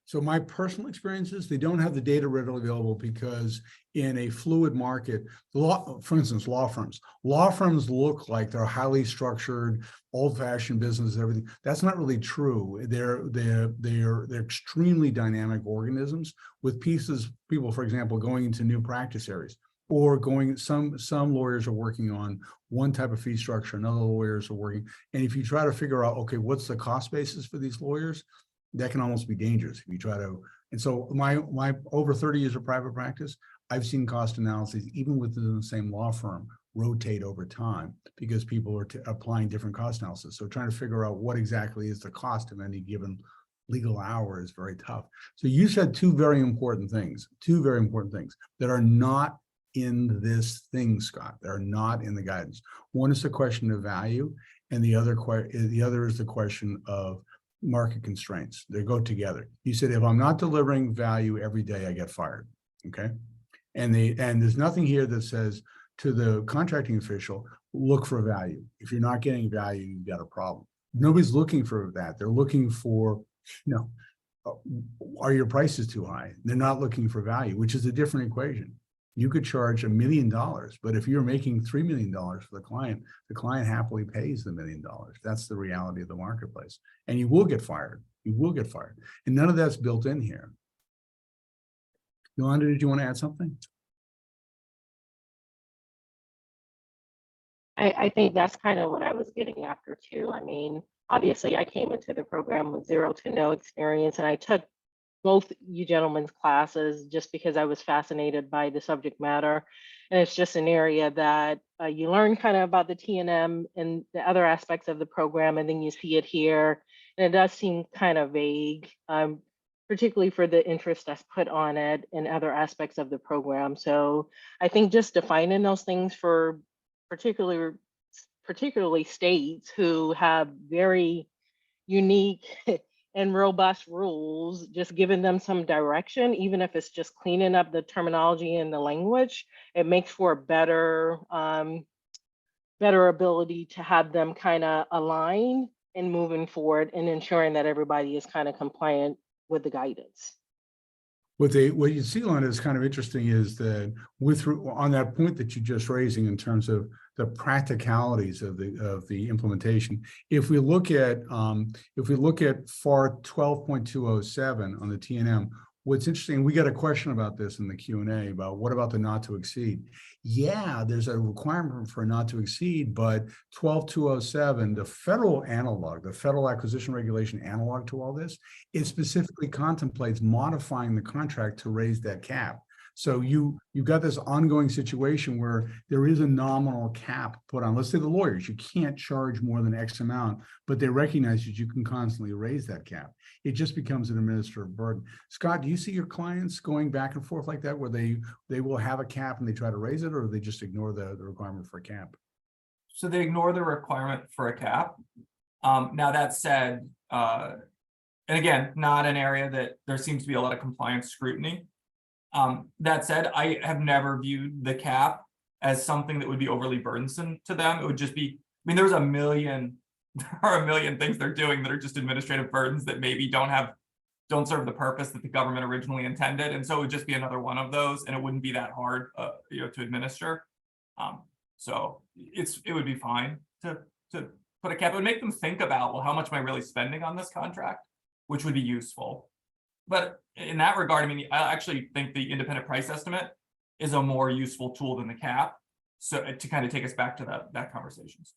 so my personal experiences, they don't have the data readily available because in a fluid market, for instance, law firms look like they're highly structured, old-fashioned business, everything. That's not really true. They're extremely dynamic organisms with people, for example, going into new practice areas or some lawyers are working on one type of fee structure, and other lawyers are working. And if you try to figure out, okay, what's the cost basis for these lawyers? That can almost be dangerous if you try to. And so my over 30 years of private practice, I've seen cost analyses even within the same law firm rotate over time because people are applying different cost analysis. So trying to figure out what exactly is the cost of any given legal hour is very tough. So you said two very important things that are not in this thing, Scott. They're not in the guidance. One is the question of value, and the other is the question of market constraints. They go together. You said, if I'm not delivering value every day, I get fired. Okay. And there's nothing here that says to the contracting official, look for value. If you're not getting value, you've got a problem. Nobody's looking for that. They're looking for, are your prices too high? They're not looking for value, which is a different equation. You could charge $1 million, but if you're making $3 million for the client happily pays the $1 million. That's the reality of the marketplace. And you will get fired. You will get fired. And none of that's built in here. Yolanda, did you want to add something? I think that's kind of what I was getting after too. I mean, obviously I came into the program with 0 to no experience, and I took both you gentlemen's classes just because I was fascinated by the subject matter. And it's just an area that you learn kind of about the T&M and the other aspects of the program, and then you see it here. And it does seem kind of vague, particularly for the interest that's put on it and other aspects of the program. So I think just defining those things for particularly states who have very unique and robust rules, just giving them some direction, even if it's just cleaning up the terminology and the language, it makes for a better ability to have them kind of align and moving forward and ensuring that everybody is kind of compliant with the guidance. What you see on is kind of interesting is that on that point that you're just raising in terms of the practicalities of the implementation, if we look at FAR 12.207 on the T&M, what's interesting, we got a question about this in the Q&A about what about the not to exceed. Yeah, there's a requirement for not to exceed, but 12.207, the federal analog, the federal acquisition regulation analog to all this, it specifically contemplates modifying the contract to raise that cap. So you've got this ongoing situation where there is a nominal cap put on. Let's say the lawyers, you can't charge more than X amount, but they recognize that you can constantly raise that cap. It just becomes an administrative burden. Scott, do you see your clients going back and forth like that, where they will have a cap and they try to raise it, or they just ignore the requirement for a cap? So they ignore the requirement for a cap. Now that said, and again, not an area that there seems to be a lot of compliance scrutiny. That said, I have never viewed the cap as something that would be overly burdensome to them. It would just be, I mean, there are a million things they're doing that are just administrative burdens that maybe don't serve the purpose that the government originally intended. And so it would just be another one of those, and it wouldn't be that hard, to administer. So it would be fine to put a cap. It would make them think about, well, how much am I really spending on this contract, which would be useful. But in that regard, I mean, I actually think the independent price estimate is a more useful tool than the cap. So to kind of take us back to that conversations.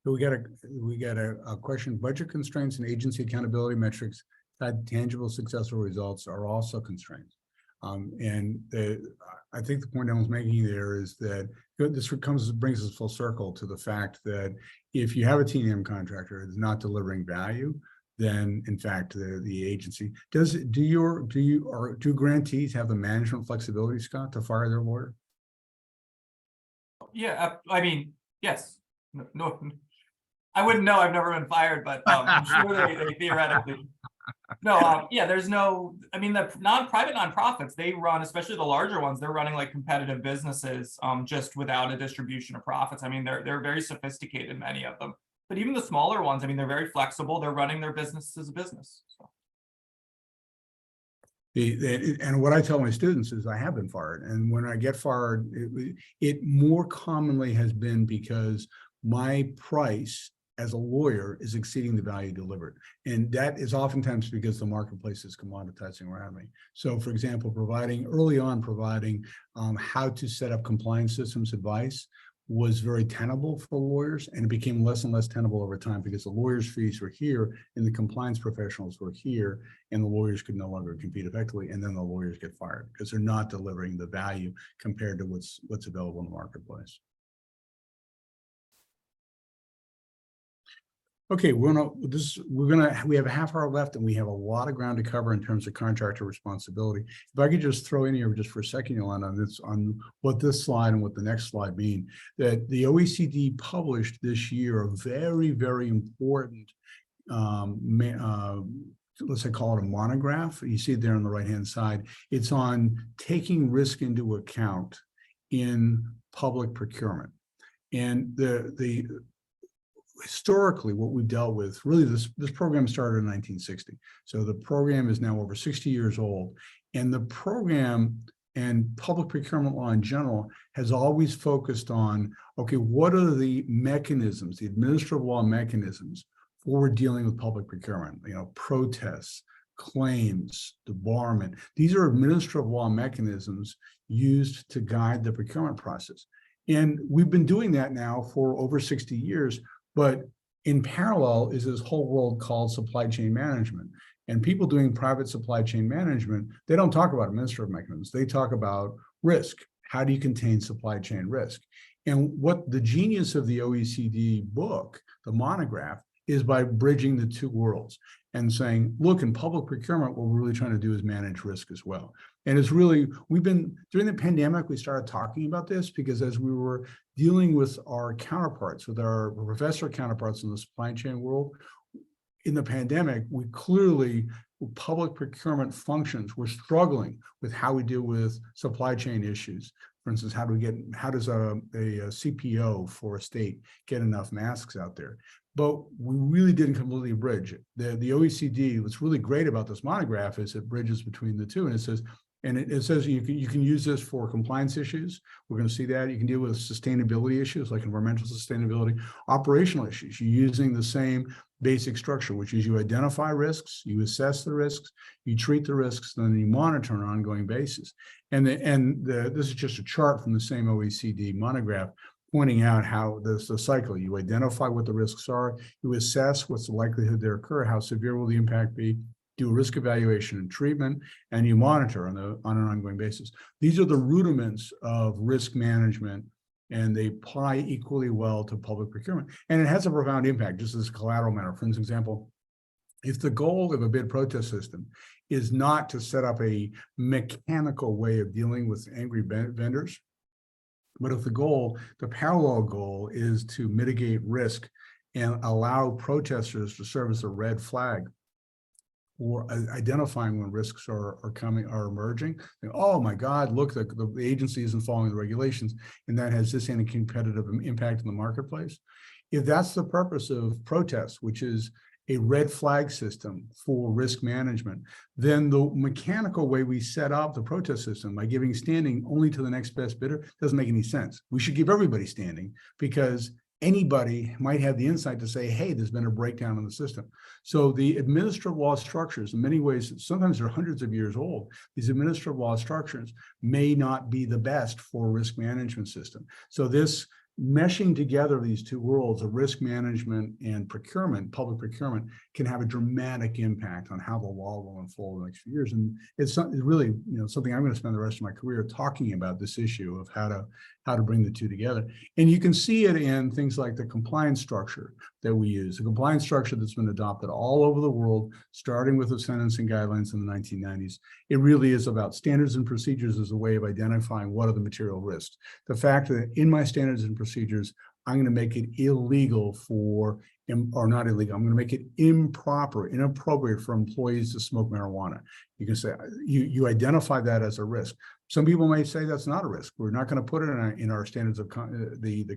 So we got a question. Budget constraints and agency accountability metrics that tangible successful results are also constraints. I think the point I was making there is that this brings us full circle to the fact that if you have a T&M contractor that's not delivering value, then in fact the agency do grantees have the management flexibility, Scott, to fire their lawyer? Yeah, I mean, yes. No, I wouldn't know. I've never been fired, but I'm sure they theoretically. No, yeah, there's no, I mean, the private nonprofits, they run, especially the larger ones, they're running like competitive businesses just without a distribution of profits. I mean, they're very sophisticated, many of them. But even the smaller ones, I mean, they're very flexible. They're running their business as a business. So. And what I tell my students is I have been fired. And when I get fired, it more commonly has been because my price as a lawyer is exceeding the value delivered. And that is oftentimes because the marketplace is commoditizing around me. So for example, early on providing how to set up compliance systems advice was very tenable for lawyers, and it became less and less tenable over time because the lawyers' fees were here and the compliance professionals were here, and the lawyers could no longer compete effectively, and then the lawyers get fired because they're not delivering the value compared to what's available in the marketplace. Okay, we have a half hour left and we have a lot of ground to cover in terms of contractor responsibility. If I could just throw in here just for a second, Yolanda, on what this slide and what the next slide mean, that the OECD published this year a very, very important, let's say call it a monograph. You see it there on the right-hand side. It's on taking risk into account in public procurement. And historically, what we've dealt with, really this program started in 1960. So the program is now over 60 years old. And the program and public procurement law in general has always focused on, okay, what are the mechanisms, the administrative law mechanisms for dealing with public procurement? You know, protests, claims, debarment. These are administrative law mechanisms used to guide the procurement process. And we've been doing that now for over 60 years. But in parallel is this whole world called supply chain management. And people doing private supply chain management, they don't talk about administrative mechanisms. They talk about risk. How do you contain supply chain risk? And what the genius of the OECD book, the monograph, is by bridging the two worlds and saying, look, in public procurement, what we're really trying to do is manage risk as well. And it's really, during the pandemic, we started talking about this because as we were dealing with our counterparts, with our professor counterparts in the supply chain world, in the pandemic, we clearly, public procurement functions were struggling with how we deal with supply chain issues. For instance, how does a CPO for a state get enough masks out there? But we really didn't completely bridge it. The OECD, what's really great about this monograph is it bridges between the two, and it says you can use this for compliance issues. We're going to see that. You can deal with sustainability issues like environmental sustainability, operational issues. You're using the same basic structure, which is you identify risks, you assess the risks, you treat the risks, and then you monitor on an ongoing basis. This is just a chart from the same OECD monograph pointing out how the cycle, you identify what the risks are, you assess what's the likelihood they occur, how severe will the impact be, do a risk evaluation and treatment, and you monitor on an ongoing basis. These are the rudiments of risk management, and they apply equally well to public procurement. And it has a profound impact, just as a collateral matter. For example, if the goal of a bid protest system is not to set up a mechanical way of dealing with angry vendors, but if the parallel goal is to mitigate risk and allow protesters to serve as a red flag or identifying when risks are emerging. Oh my God, look, the agency isn't following the regulations, and that has this anti-competitive impact in the marketplace. If that's the purpose of protests, which is a red flag system for risk management, then the mechanical way we set up the protest system by giving standing only to the next best bidder doesn't make any sense. We should give everybody standing because anybody might have the insight to say, hey, there's been a breakdown in the system. So the administrative law structures, in many ways, sometimes they're hundreds of years old. These administrative law structures may not be the best for a risk management system. So this meshing together these two worlds of risk management and procurement, public procurement, can have a dramatic impact on how the law will unfold in the next few years. And it's really, something I'm going to spend the rest of my career talking about, this issue of how to bring the two together. And you can see it in things like the compliance structure that we use, the compliance structure that's been adopted all over the world, starting with the sentencing guidelines in the 1990s. It really is about standards and procedures as a way of identifying what are the material risks. The fact that in my standards and procedures, I'm going to make it illegal or not illegal, I'm going to make it inappropriate for employees to smoke marijuana. You can say, you identify that as a risk. Some people may say that's not a risk. We're not going to put it in our standards of the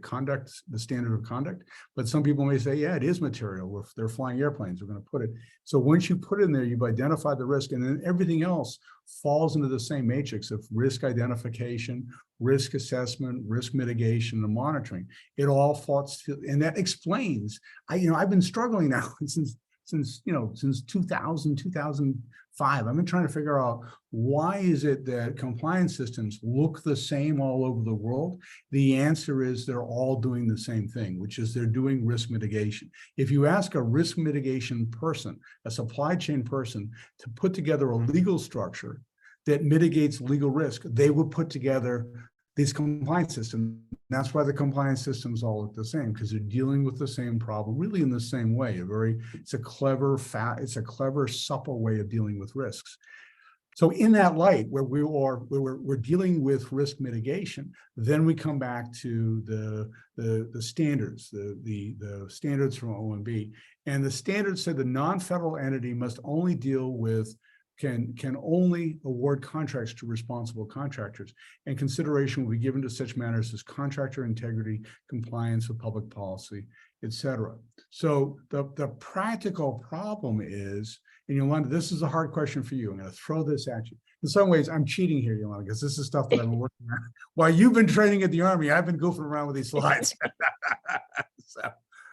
standard of conduct. But some people may say, yeah, it is material. If they're flying airplanes, we're going to put it. So once you put it in there, you've identified the risk, and then everything else falls into the same matrix of risk identification, risk assessment, risk mitigation, and monitoring. It all falls, and that explains. I've been struggling now since 2000, 5. I've been trying to figure out, why is it that compliance systems look the same all over the world? The answer is they're all doing the same thing, which is they're doing risk mitigation. If you ask a risk mitigation person, a supply chain person, to put together a legal structure that mitigates legal risk, they would put together these compliance systems. That's why the compliance systems all look the same, because they're dealing with the same problem, really in the same way. It's a clever, supple way of dealing with risks. So in that light, where we're dealing with risk mitigation, then we come back to the standards, the standards from OMB, and the standards said the non-federal entity must only deal with can only award contracts to responsible contractors, and consideration will be given to such matters as contractor integrity, compliance with public policy, etc. So the practical problem is, and Yolanda, this is a hard question for you. I'm going to throw this at you. In some ways, I'm cheating here, Yolanda, because this is stuff that I've been working on. While you've been training at the Army, I've been goofing around with these slides.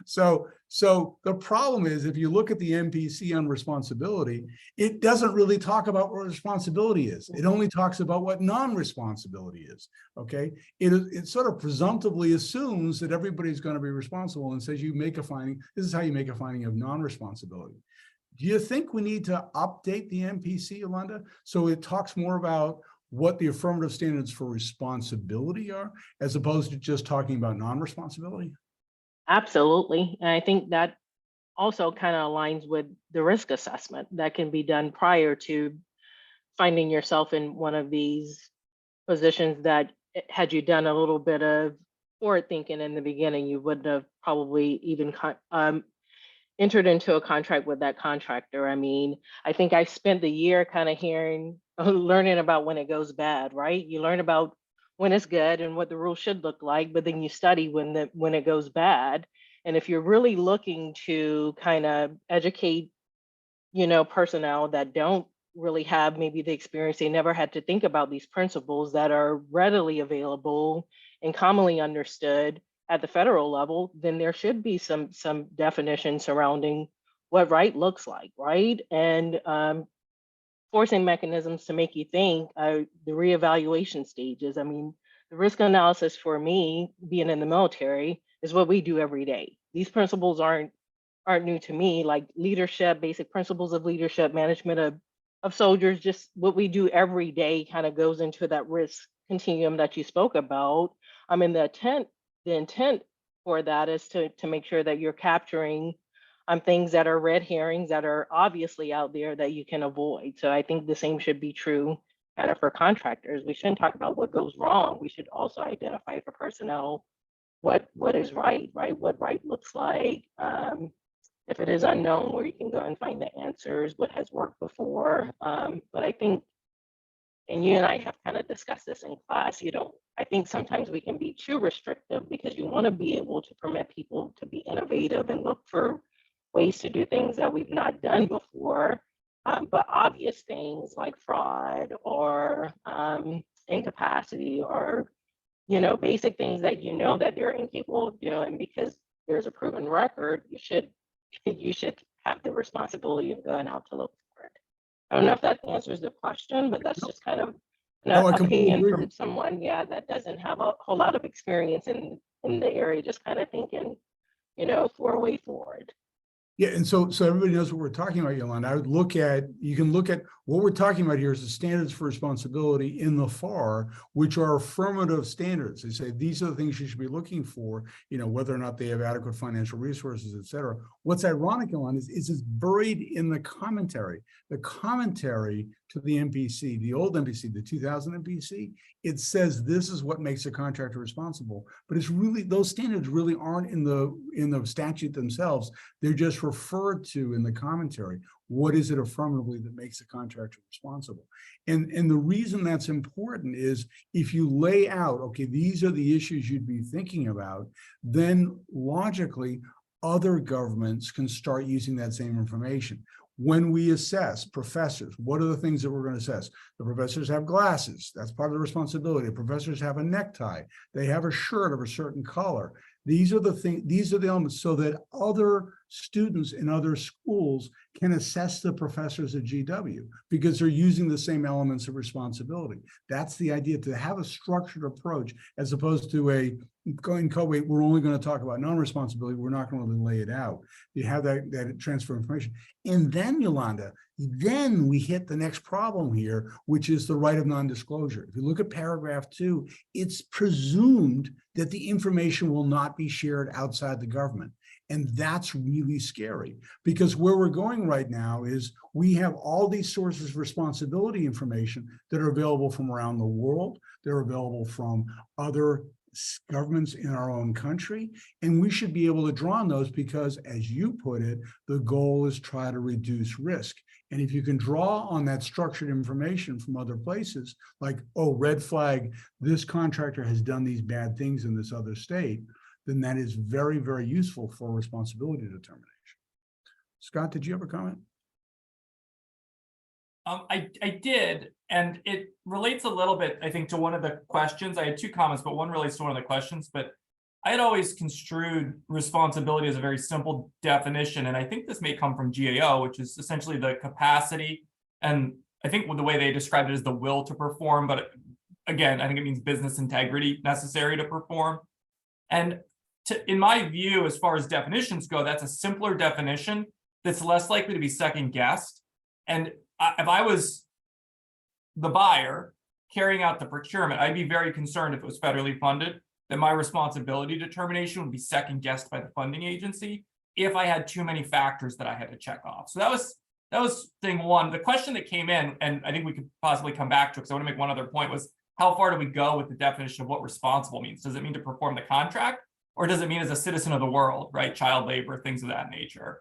So the problem is, if you look at the MPC on responsibility, it doesn't really talk about what responsibility is. It only talks about what non-responsibility is, okay? It sort of presumptively assumes that everybody's going to be responsible and says you make a finding, this is how you make a finding of non-responsibility. Do you think we need to update the MPC, Yolanda, so it talks more about what the affirmative standards for responsibility are, as opposed to just talking about non-responsibility? Absolutely. And I think that also kind of aligns with the risk assessment that can be done prior to finding yourself in one of these positions, that had you done a little bit of forward thinking in the beginning, you wouldn't have probably even entered into a contract with that contractor. I mean, I think I spent the year kind of learning about when it goes bad, right? You learn about when it's good and what the rules should look like, but then you study when it goes bad. And if you're really looking to kind of educate, personnel that don't really have maybe the experience, they never had to think about these principles that are readily available and commonly understood at the federal level, then there should be some definition surrounding what right looks like, right? And forcing mechanisms to make you think, the reevaluation stages. I mean, the risk analysis for me, being in the military, is what we do every day. These principles aren't new to me, like leadership, basic principles of leadership, management of soldiers, just what we do every day kind of goes into that risk continuum that you spoke about. I mean, the intent for that is to make sure that you're capturing things that are red herrings that are obviously out there that you can avoid. So I think the same should be true kind of for contractors. We shouldn't talk about what goes wrong. We should also identify for personnel what is right? What right looks like. If it is unknown, where you can go and find the answers, what has worked before. But I think, and you and I have kind of discussed this in class, I think sometimes we can be too restrictive because you want to be able to permit people to be innovative and look for ways to do things that we've not done before. But obvious things like fraud or incapacity or, basic things that that they're incapable of doing because there's a proven record, you should have the responsibility of going out to look for it. I don't know if that answers the question, but that's just kind of an opinion from someone, that doesn't have a whole lot of experience in the area, just kind of thinking, for a way forward. Yeah, and so everybody knows what we're talking about, Yolanda. You can look at what we're talking about here is the standards for responsibility in the FAR, which are affirmative standards. They say these are the things you should be looking for, whether or not they have adequate financial resources, et cetera. What's ironic, Yolanda, is it's buried in the commentary. The commentary to the MPC, the old MPC, the 2000 MPC, it says this is what makes a contractor responsible, but it's really, those standards really aren't in the statute themselves. They're just referred to in the commentary. What is it affirmatively that makes a contractor responsible? And the reason that's important is if you lay out, okay, these are the issues you'd be thinking about, then logically other governments can start using that same information. When we assess professors, what are the things that we're going to assess? The professors have glasses. That's part of the responsibility. The professors have a necktie. They have a shirt of a certain color. These are the things, these are the elements so that other students in other schools can assess the professors at GW because they're using the same elements of responsibility. That's the idea, to have a structured approach as opposed to a going co-wait, we're only going to talk about non-responsibility. We're not going to really lay it out. You have that transfer of information. And then, Yolanda, then we hit the next problem here, which is the right of non-disclosure. If you look at paragraph 2, it's presumed that the information will not be shared outside the government. And that's really scary, because where we're going right now is we have all these sources of responsibility information that are available from around the world. They're available from other governments in our own country. And we should be able to draw on those because, as you put it, the goal is try to reduce risk. And if you can draw on that structured information from other places, like, oh, red flag, this contractor has done these bad things in this other state, then that is very, very useful for responsibility determination. Scott, did you have a comment? I did, and it relates a little bit, I think, to one of the questions. I had 2 comments, but one relates to one of the questions. But I had always construed responsibility as a very simple definition, and I think this may come from GAO, which is essentially the capacity, and I think the way they described it is the will to perform, but again, I think it means business integrity necessary to perform. And in my view, as far as definitions go, that's a simpler definition that's less likely to be second guessed. And if I was the buyer carrying out the procurement, I'd be very concerned if it was federally funded, that my responsibility determination would be second guessed by the funding agency if I had too many factors that I had to check off. So that was thing one. The question that came in, and I think we could possibly come back to it because I want to make one other point, was how far do we go with the definition of what responsible means? Does it mean to perform the contract, or does it mean as a citizen of the world, right? Child labor, things of that nature.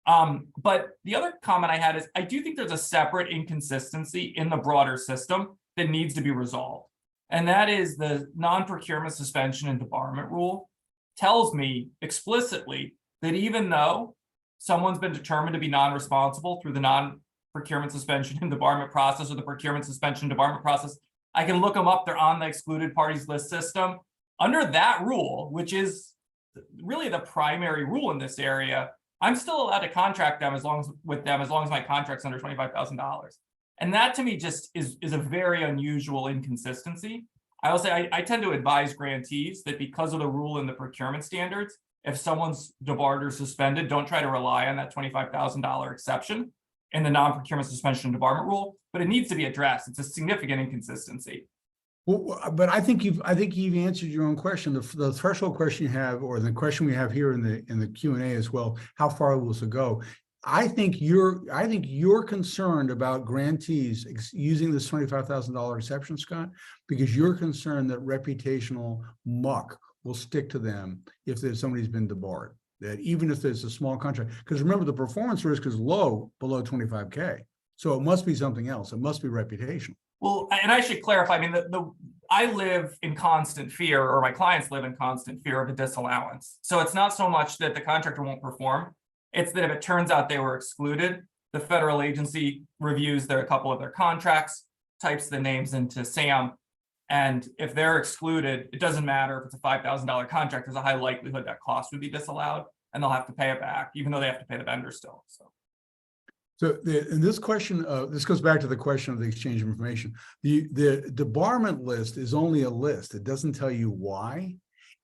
But the other comment I had is I do think there's a separate inconsistency in the broader system that needs to be resolved. And that is the non-procurement suspension and debarment rule tells me explicitly that even though someone's been determined to be non-responsible through the non-procurement suspension and debarment process or the procurement suspension and debarment process, I can look them up. They're on the excluded parties list system. Under that rule, which is really the primary rule in this area, I'm still allowed to contract them as long as my contract's under $25,000. And that to me just is a very unusual inconsistency. I will say I tend to advise grantees that because of the rule in the procurement standards, if someone's debarred or suspended, don't try to rely on that $25,000 exception in the non-procurement suspension and debarment rule, but it needs to be addressed. It's a significant inconsistency. Well, but I think you've answered your own question. The threshold question you have, or the question we have here in the Q&A as well, how far will it go? I think you're concerned about grantees using this $25,000 exception, Scott, because you're concerned that reputational muck will stick to them if somebody's been debarred. That even if there's a small contract, because remember the performance risk is low, below 25K, so it must be something else. It must be reputational. Well, and I should clarify, I mean, I live in constant fear, or my clients live in constant fear of a disallowance. So it's not so much that the contractor won't perform, it's that if it turns out they were excluded, the federal agency reviews a couple of their contracts, types the names into SAM, and if they're excluded, it doesn't matter if it's a $5,000 contract, there's a high likelihood that cost would be disallowed, and they'll have to pay it back, even though they have to pay the vendor still. So in this question, this goes back to the question of the exchange of information. The debarment list is only a list. It doesn't tell you why.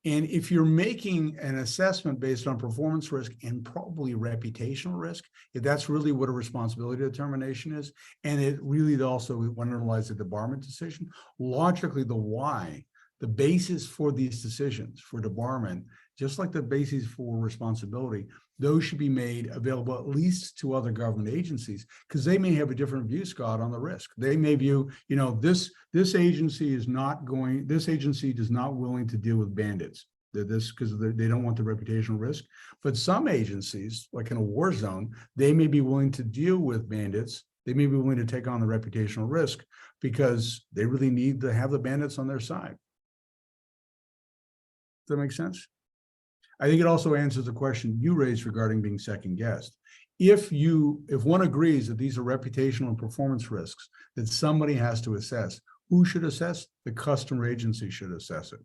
And if you're making an assessment based on performance risk and probably reputational risk, if that's really what a responsibility determination is, and it really also underlies the debarment decision, logically the why, the basis for these decisions for debarment, just like the basis for responsibility, those should be made available at least to other government agencies, because they may have a different view, Scott, on the risk. They may view, this agency is not willing to deal with bandits. Because they don't want the reputational risk. But some agencies, like in a war zone, they may be willing to deal with bandits. They may be willing to take on the reputational risk because they really need to have the bandits on their side. Does that make sense? I think it also answers the question you raised regarding being second guessed. If one agrees that these are reputational and performance risks that somebody has to assess, who should assess? The customer agency should assess it.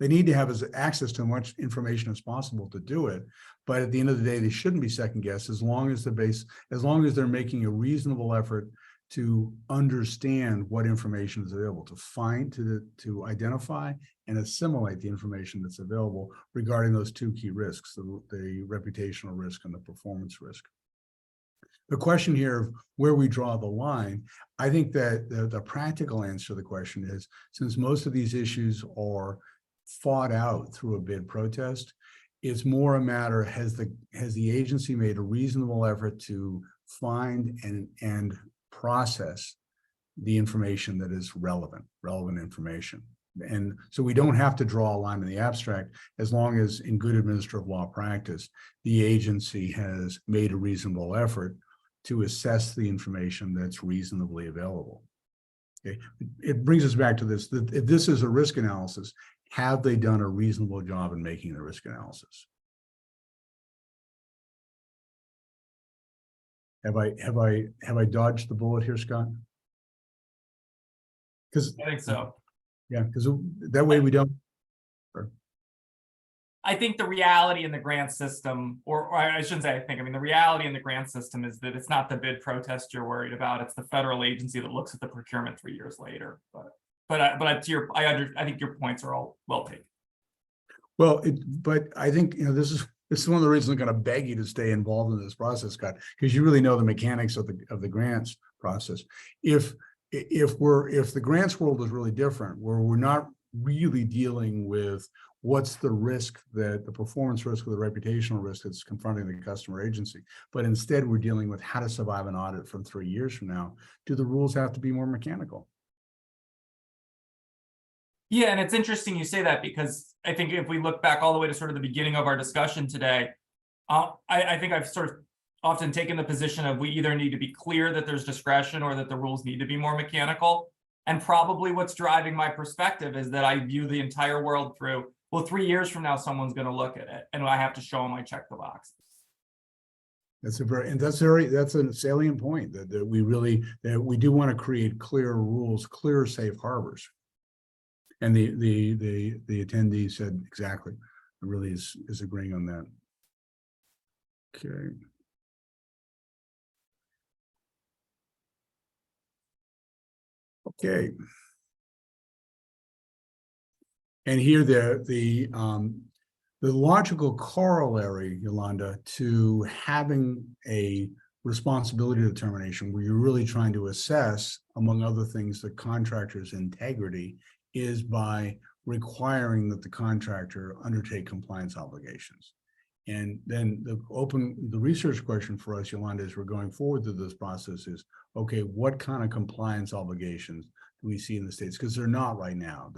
They need to have access to as much information as possible to do it. But at the end of the day, they shouldn't be second guessed as long as they're making a reasonable effort to understand what information is available, to identify and assimilate the information that's available regarding those two key risks, the reputational risk and the performance risk. The question here of where we draw the line, I think that the practical answer to the question is, since most of these issues are fought out through a bid protest, it's more a matter, has the agency made a reasonable effort to find and process the information that is relevant information. And so we don't have to draw a line in the abstract, as long as in good administrative law practice, the agency has made a reasonable effort to assess the information that's reasonably available. Okay, it brings us back to this, that if this is a risk analysis, have they done a reasonable job in making the risk analysis? Have I dodged the bullet here, Scott? Because I think so. yeah, because that way we don't. I think the reality in the grant system, or I shouldn't say I think, I mean, the reality in the grant system is that it's not the bid protest you're worried about. It's the federal agency that looks at the procurement 3 years later. But to I think your points are all well taken. Well, but I think, this is one of the reasons I'm going to beg you to stay involved in this process, Scott, because you really know the mechanics of the grants process. If the grants world is really different, where we're not really dealing with what's the risk, that the performance risk or the reputational risk that's confronting the customer agency, but instead we're dealing with how to survive an audit from 3 years from now, do the rules have to be more mechanical? Yeah, and it's interesting you say that, because I think if we look back all the way to sort of the beginning of our discussion today, I think I've sort of often taken the position of we either need to be clear that there's discretion or that the rules need to be more mechanical. And probably what's driving my perspective is that I view the entire world through, well, 3 years from now, someone's going to look at it and I have to show them I check the boxes. That's a salient point, that we do want to create clear rules, clear safe harbors. And the attendee said exactly, it really is agreeing on that. Okay. Okay. And here the logical corollary, Yolanda, to having a responsibility determination where you're really trying to assess, among other things, the contractor's integrity, is by requiring that the contractor undertake compliance obligations. And then the research question for us, Yolanda, as we're going forward through this process is, okay, what kind of compliance obligations do we see in the states? Because they're not right now.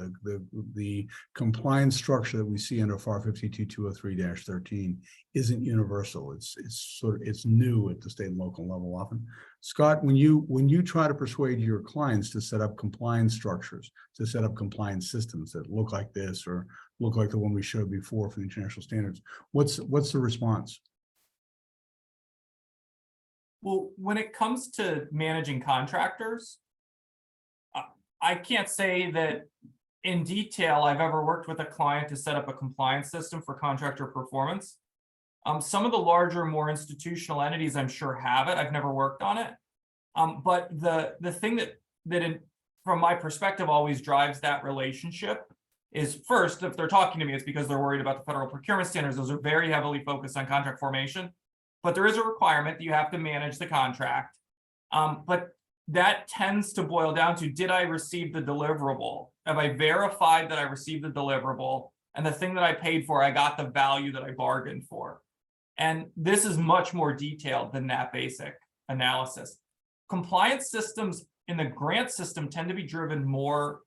The compliance structure that we see under FAR 52203-13 isn't universal. It's new at the state and local level often. Scott, when you try to persuade your clients to set up compliance structures, to set up compliance systems that look like this or look like the one we showed before for the international standards, what's the response? Well, when it comes to managing contractors, I can't say that in detail I've ever worked with a client to set up a compliance system for contractor performance. Some of the larger, more institutional entities, I'm sure, have it. I've never worked on it. But the thing that from my perspective always drives that relationship is, first, if they're talking to me, it's because they're worried about the federal procurement standards. Those are very heavily focused on contract formation. But there is a requirement that you have to manage the contract. But that tends to boil down to, did I receive the deliverable? Have I verified that I received the deliverable? And the thing that I paid for, I got the value that I bargained for. And this is much more detailed than that basic analysis. Compliance systems in the grant system tend to be driven more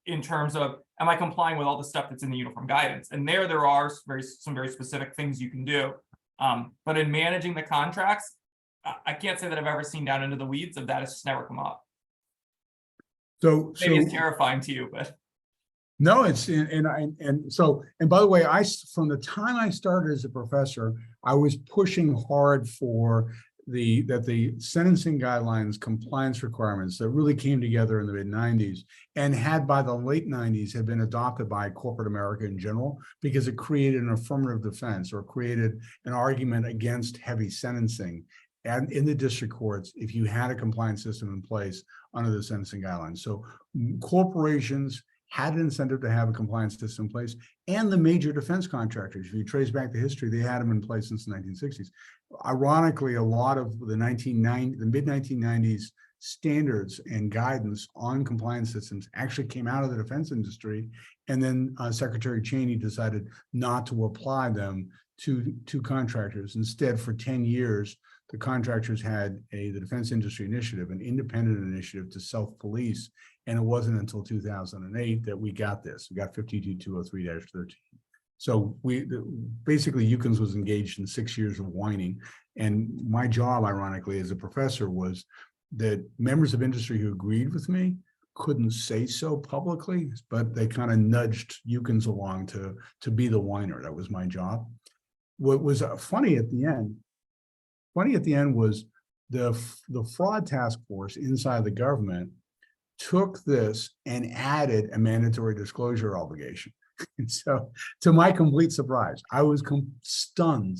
in terms of, am I complying with all the stuff that's in the uniform guidance? And there are some very specific things you can do. But in managing the contracts, I can't say that I've ever seen down into the weeds of that. It's just never come up. So Maybe it's terrifying to you, but no, it's and by the way, from the time I started as a professor, I was pushing hard for the sentencing guidelines compliance requirements that really came together in the mid-90s and had by the late 90s had been adopted by corporate America in general, because it created an affirmative defense or created an argument against heavy sentencing. And in the district courts, if you had a compliance system in place under the sentencing guidelines. So corporations had an incentive to have a compliance system in place, and the major defense contractors, if you trace back the history, they had them in place since the 1960s. Ironically, a lot of the mid-1990s standards and guidance on compliance systems actually came out of the defense industry, and then Secretary Cheney decided not to apply them to contractors. Instead, for 10 years, the contractors had the defense industry initiative, an independent initiative to self-police. And it wasn't until 2008 that we got this. We got 52203-13. So basically UCANS was engaged in 6 years of whining. And my job, ironically, as a professor, was that members of industry who agreed with me couldn't say so publicly, but they kind of nudged UCANS along to be the whiner. That was my job. What was funny at the end was the fraud task force inside the government took this and added a mandatory disclosure obligation. And so, to my complete surprise, I was stunned.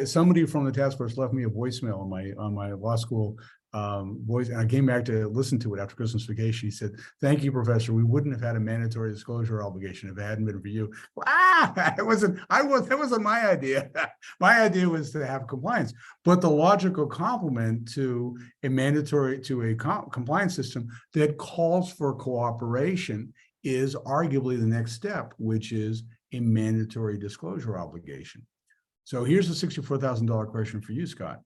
Somebody from the task force left me a voicemail on my law school voice, and I came back to listen to it after Christmas vacation. He said, "Thank you, Professor. We wouldn't have had a mandatory disclosure obligation if it hadn't been for you." That wasn't my idea. My idea was to have compliance, but the logical complement to a compliance system that calls for cooperation is arguably the next step, which is a mandatory disclosure obligation. So here's a $64,000 question for you, Scott.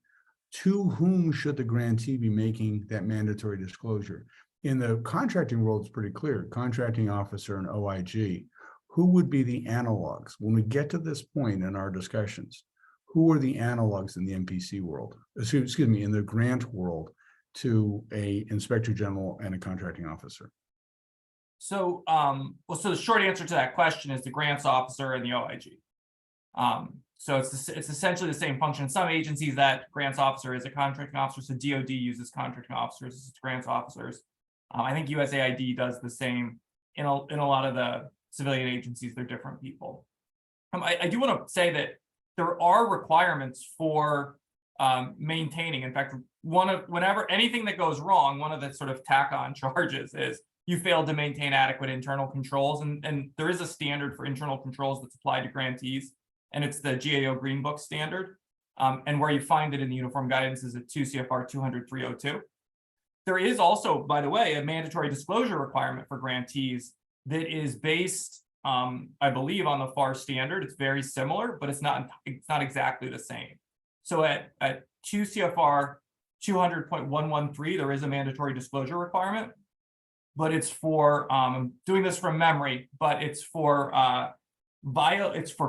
To whom should the grantee be making that mandatory disclosure? In the contracting world, it's pretty clear, contracting officer and OIG. Who would be the analogs? When we get to this point in our discussions, who are the analogs in the MPC world, excuse me, in the grant world to a inspector general and a contracting officer? So, so the short answer to that question is the grants officer and the OIG. So it's essentially the same function. Some agencies, that grants officer is a contracting officer. So DoD uses contracting officers as grants officers. I think USAID does the same. In a lot of the civilian agencies, they're different people. I do want to say that there are requirements for maintaining. In fact, whenever anything that goes wrong, one of the sort of tack-on charges is you failed to maintain adequate internal controls, and there is a standard for internal controls that's applied to grantees, and it's the GAO Green Book standard, and where you find it in the uniform guidance is at 2 CFR 200-302. There is also, by the way, a mandatory disclosure requirement for grantees that is based, I believe, on the FAR standard. It's very similar, but it's not exactly the same. So at 2 CFR 200.113, there is a mandatory disclosure requirement, but it's for, I'm doing this from memory, but it's for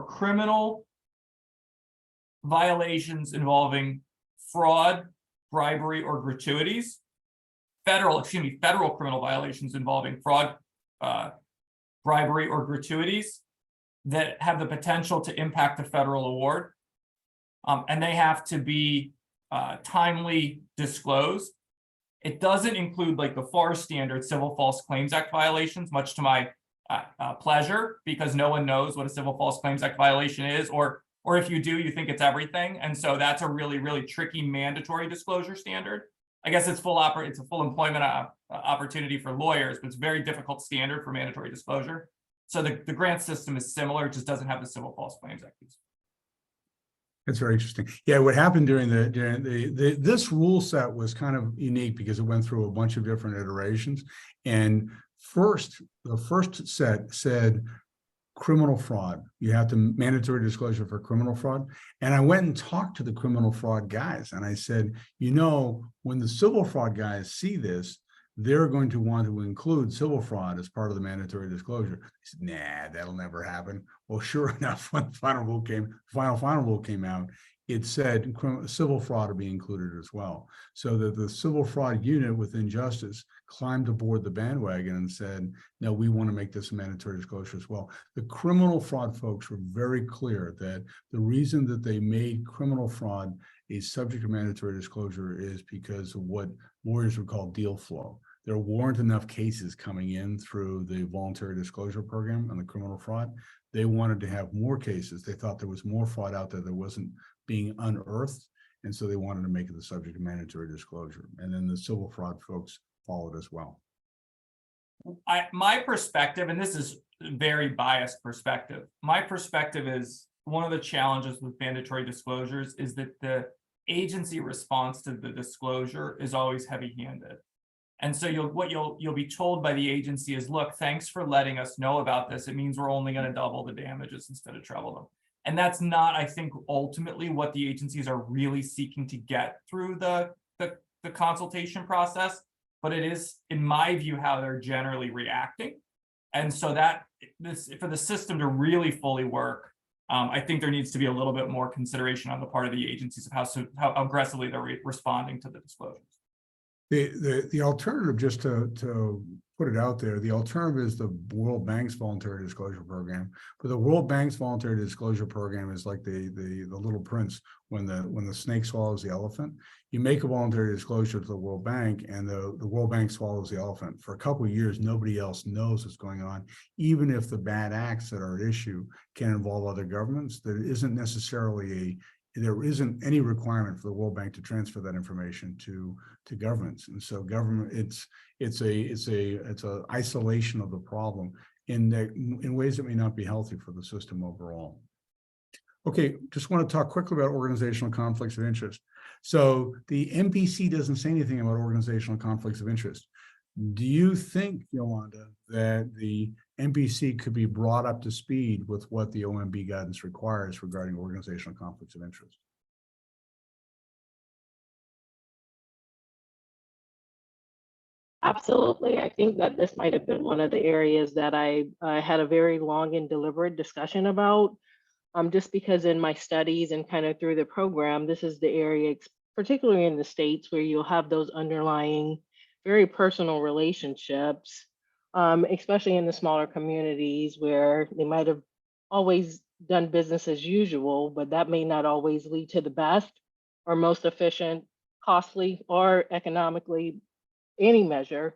criminal violations involving fraud, bribery, or gratuities. Federal criminal violations involving fraud, bribery, or gratuities that have the potential to impact the federal award. And they have to be timely disclosed. It doesn't include like the FAR standard Civil False Claims Act violations, much to my pleasure, because no one knows what a Civil False Claims Act violation is, or if you do, you think it's everything. And so that's a really, really tricky mandatory disclosure standard. I guess it's it's a full employment opportunity for lawyers, but it's a very difficult standard for mandatory disclosure. So the grant system is similar, it just doesn't have the Civil False Claims Act. That's very interesting. Yeah, what happened during this rule set was kind of unique because it went through a bunch of different iterations. And the first set said criminal fraud. You have to mandatory disclosure for criminal fraud. And I went and talked to the criminal fraud guys. And I said, when the civil fraud guys see this, they're going to want to include civil fraud as part of the mandatory disclosure. He said, nah, that'll never happen. Well, sure enough, when the final rule came out, it said civil fraud to be included as well. So that the civil fraud unit within Justice climbed aboard the bandwagon and said, no, we want to make this a mandatory disclosure as well. The criminal fraud folks were very clear that the reason that they made criminal fraud a subject of mandatory disclosure is because of what lawyers would call deal flow. There weren't enough cases coming in through the voluntary disclosure program on the criminal fraud. They wanted to have more cases. They thought there was more fraud out there that wasn't being unearthed. And so they wanted to make it the subject of mandatory disclosure. And then the civil fraud folks followed as well. My perspective, and this is a very biased perspective, my perspective is one of the challenges with mandatory disclosures is that the agency response to the disclosure is always heavy-handed. And so you'll be told by the agency is, look, thanks for letting us know about this. It means we're only going to double the damages instead of treble them. And that's not, I think, ultimately what the agencies are really seeking to get through the consultation process, but it is, in my view, how they're generally reacting. And so that for the system to really fully work, I think there needs to be a little bit more consideration on the part of the agencies of how aggressively they're responding to the disclosures. The alternative, just to put it out there, the alternative is the World Bank's voluntary disclosure program. But the World Bank's voluntary disclosure program is like the little prince when the snake swallows the elephant. You make a voluntary disclosure to the World Bank, and the World Bank swallows the elephant. For a couple of years, nobody else knows what's going on, even if the bad acts that are at issue can involve other governments. There isn't any requirement for the World Bank to transfer that information to governments, and so it's a isolation of the problem in ways that may not be healthy for the system overall. Okay, just want to talk quickly about organizational conflicts of interest. So the MPC doesn't say anything about organizational conflicts of interest. Do you think, Yolanda, that the MPC could be brought up to speed with what the OMB guidance requires regarding organizational conflicts of interest? Absolutely. I think that this might have been one of the areas that I had a very long and deliberate discussion about, just because in my studies and kind of through the program, this is the area, particularly in the States, where you'll have those underlying very personal relationships, especially in the smaller communities where they might have always done business as usual, but that may not always lead to the best or most efficient, costly, or economically any measure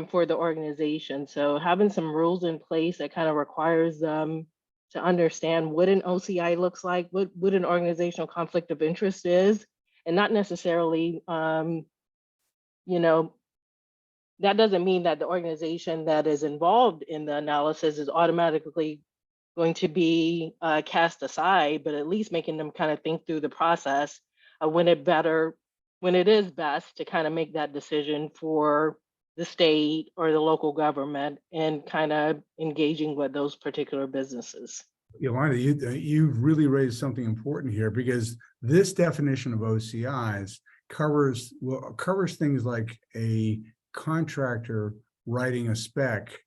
for the organization. So having some rules in place that kind of requires them to understand what an OCI looks like, what an organizational conflict of interest is, and not necessarily, that doesn't mean that the organization that is involved in the analysis is automatically going to be cast aside, but at least making them kind of think through the process of when it is best to kind of make that decision for the state or the local government and kind of engaging with those particular businesses. Yolanda, you've really raised something important here, because this definition of OCIs covers things like a contractor writing a spec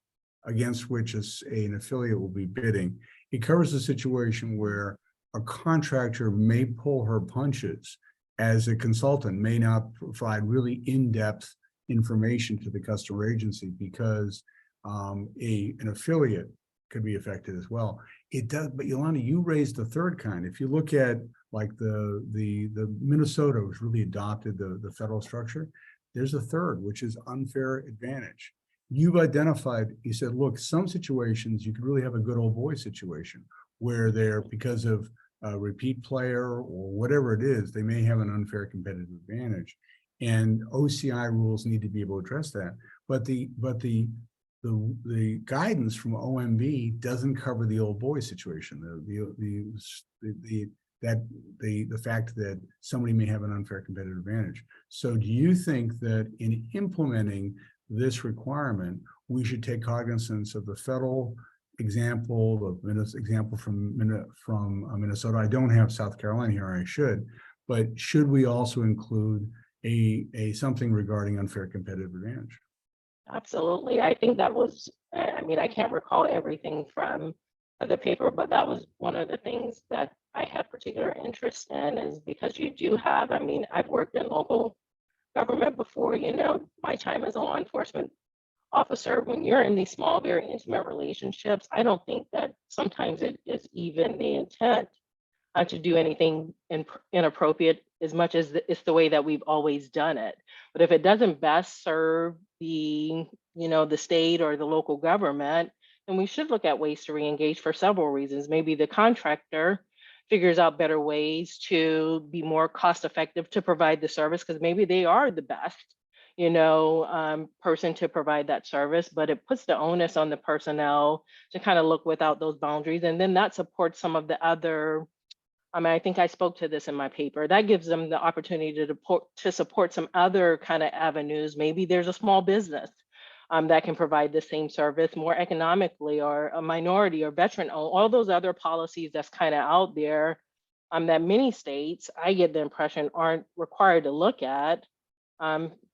against which an affiliate will be bidding. It covers a situation where a contractor may pull her punches as a consultant, may not provide really in-depth information to the customer agency because an affiliate could be affected as well. It does, but Yolanda, you raised the third kind. If you look at like the Minnesota, which really adopted the federal structure, there's a third, which is unfair advantage. You've identified, you said, look, some situations you could really have a good old boy situation where they're, because of a repeat player or whatever it is, they may have an unfair competitive advantage. And OCI rules need to be able to address that. But the guidance from OMB doesn't cover the old boy situation. The fact that somebody may have an unfair competitive advantage. So do you think that in implementing this requirement, we should take cognizance of the federal example from Minnesota? I don't have South Carolina here, I should, but should we also include something regarding unfair competitive advantage? Absolutely. I think that was, I can't recall everything from the paper, but that was one of the things that I have particular interest in is because you do have, I mean, I've worked in local government before, you know, my time as a law enforcement officer, when you're in these small, very intimate relationships, I don't think that sometimes it is even the intent to do anything inappropriate as much as it's the way that we've always done it. But if it doesn't best serve the, you know, the state or the local government, then we should look at ways to re-engage for several reasons. Maybe the contractor figures out better ways to be more cost effective to provide the service because maybe they are the best, you know, person to provide that service, but it puts the onus on the personnel to kind of look without those boundaries. And then that supports some of the other, I mean, I think I spoke to this in my paper. That gives them the opportunity to support some other kind of avenues. Maybe there's a small business that can provide the same service more economically, or a minority or veteran owned, all those other policies that's kind of out there that many states, I get the impression, aren't required to look at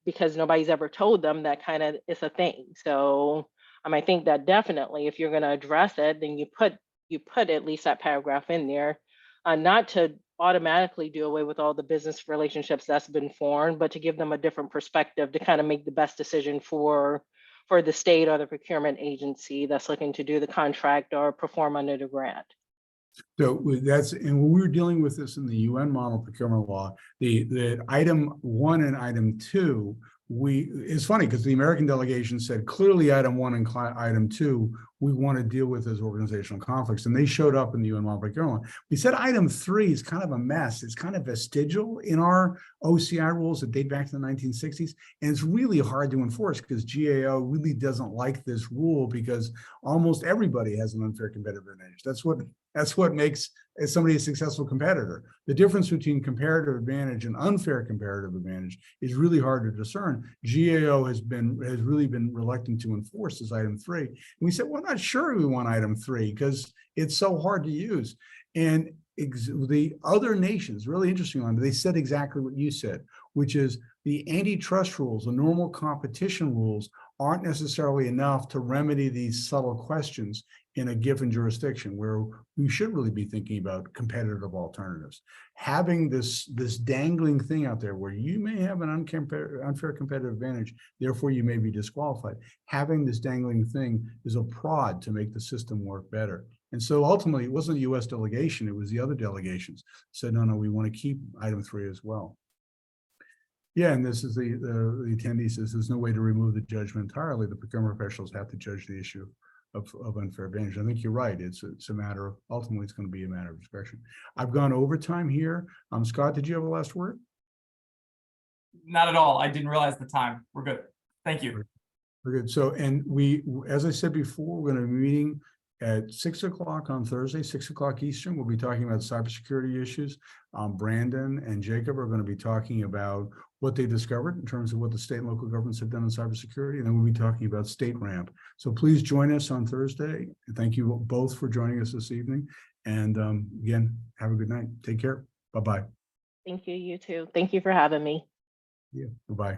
because nobody's ever told them that kind of is a thing. So I think that definitely if you're going to address it, then you put at least that paragraph in there. Not to automatically do away with all the business relationships that's been formed, but to give them a different perspective to kind of make the best decision for the state or the procurement agency that's looking to do the contract or perform under the grant. So that's, and when we were dealing with this in the UN model procurement law, the item 1 and item 2, it's funny because the American delegation said clearly item 1 and item 2 we want to deal with as organizational conflicts, and they showed up in the UN model procurement law. We said item 3 is kind of a mess. It's kind of vestigial in our OCI rules that date back to the 1960s, and it's really hard to enforce because GAO really doesn't like this rule because almost everybody has an unfair competitive advantage. That's what makes somebody a successful competitor. The difference between comparative advantage and unfair comparative advantage is really hard to discern. GAO has really been reluctant to enforce this item 3. And we said, we're not sure we want item 3 because it's so hard to use. And the other nations, really interesting one, they said exactly what you said, which is the antitrust rules, the normal competition rules aren't necessarily enough to remedy these subtle questions in a given jurisdiction where we should really be thinking about competitive alternatives. Having this dangling thing out there where you may have an unfair competitive advantage, therefore you may be disqualified. Having this dangling thing is a prod to make the system work better. And so ultimately it wasn't the US delegation, it was the other delegations said, no, we want to keep item 3 as well. Yeah, and this is the attendee says there's no way to remove the judgment entirely. The procurement professionals have to judge the issue of unfair advantage. I think you're right. It's a matter of, ultimately it's going to be a matter of discretion. I've gone over time here. Scott, did you have a last word? Not at all. I didn't realize the time. We're good. Thank you. We're good. So, and as I said before, we're going to be meeting at 6 o'clock on Thursday, 6 o'clock Eastern. We'll be talking about cybersecurity issues. Brandon and Jacob are going to be talking about what they discovered in terms of what the state and local governments have done in cybersecurity. And then we'll be talking about state ramp. So please join us on Thursday. Thank you both for joining us this evening. And again, have a good night. Take care. Bye-bye. Thank you, you too. Thank you for having me. Yeah, bye-bye.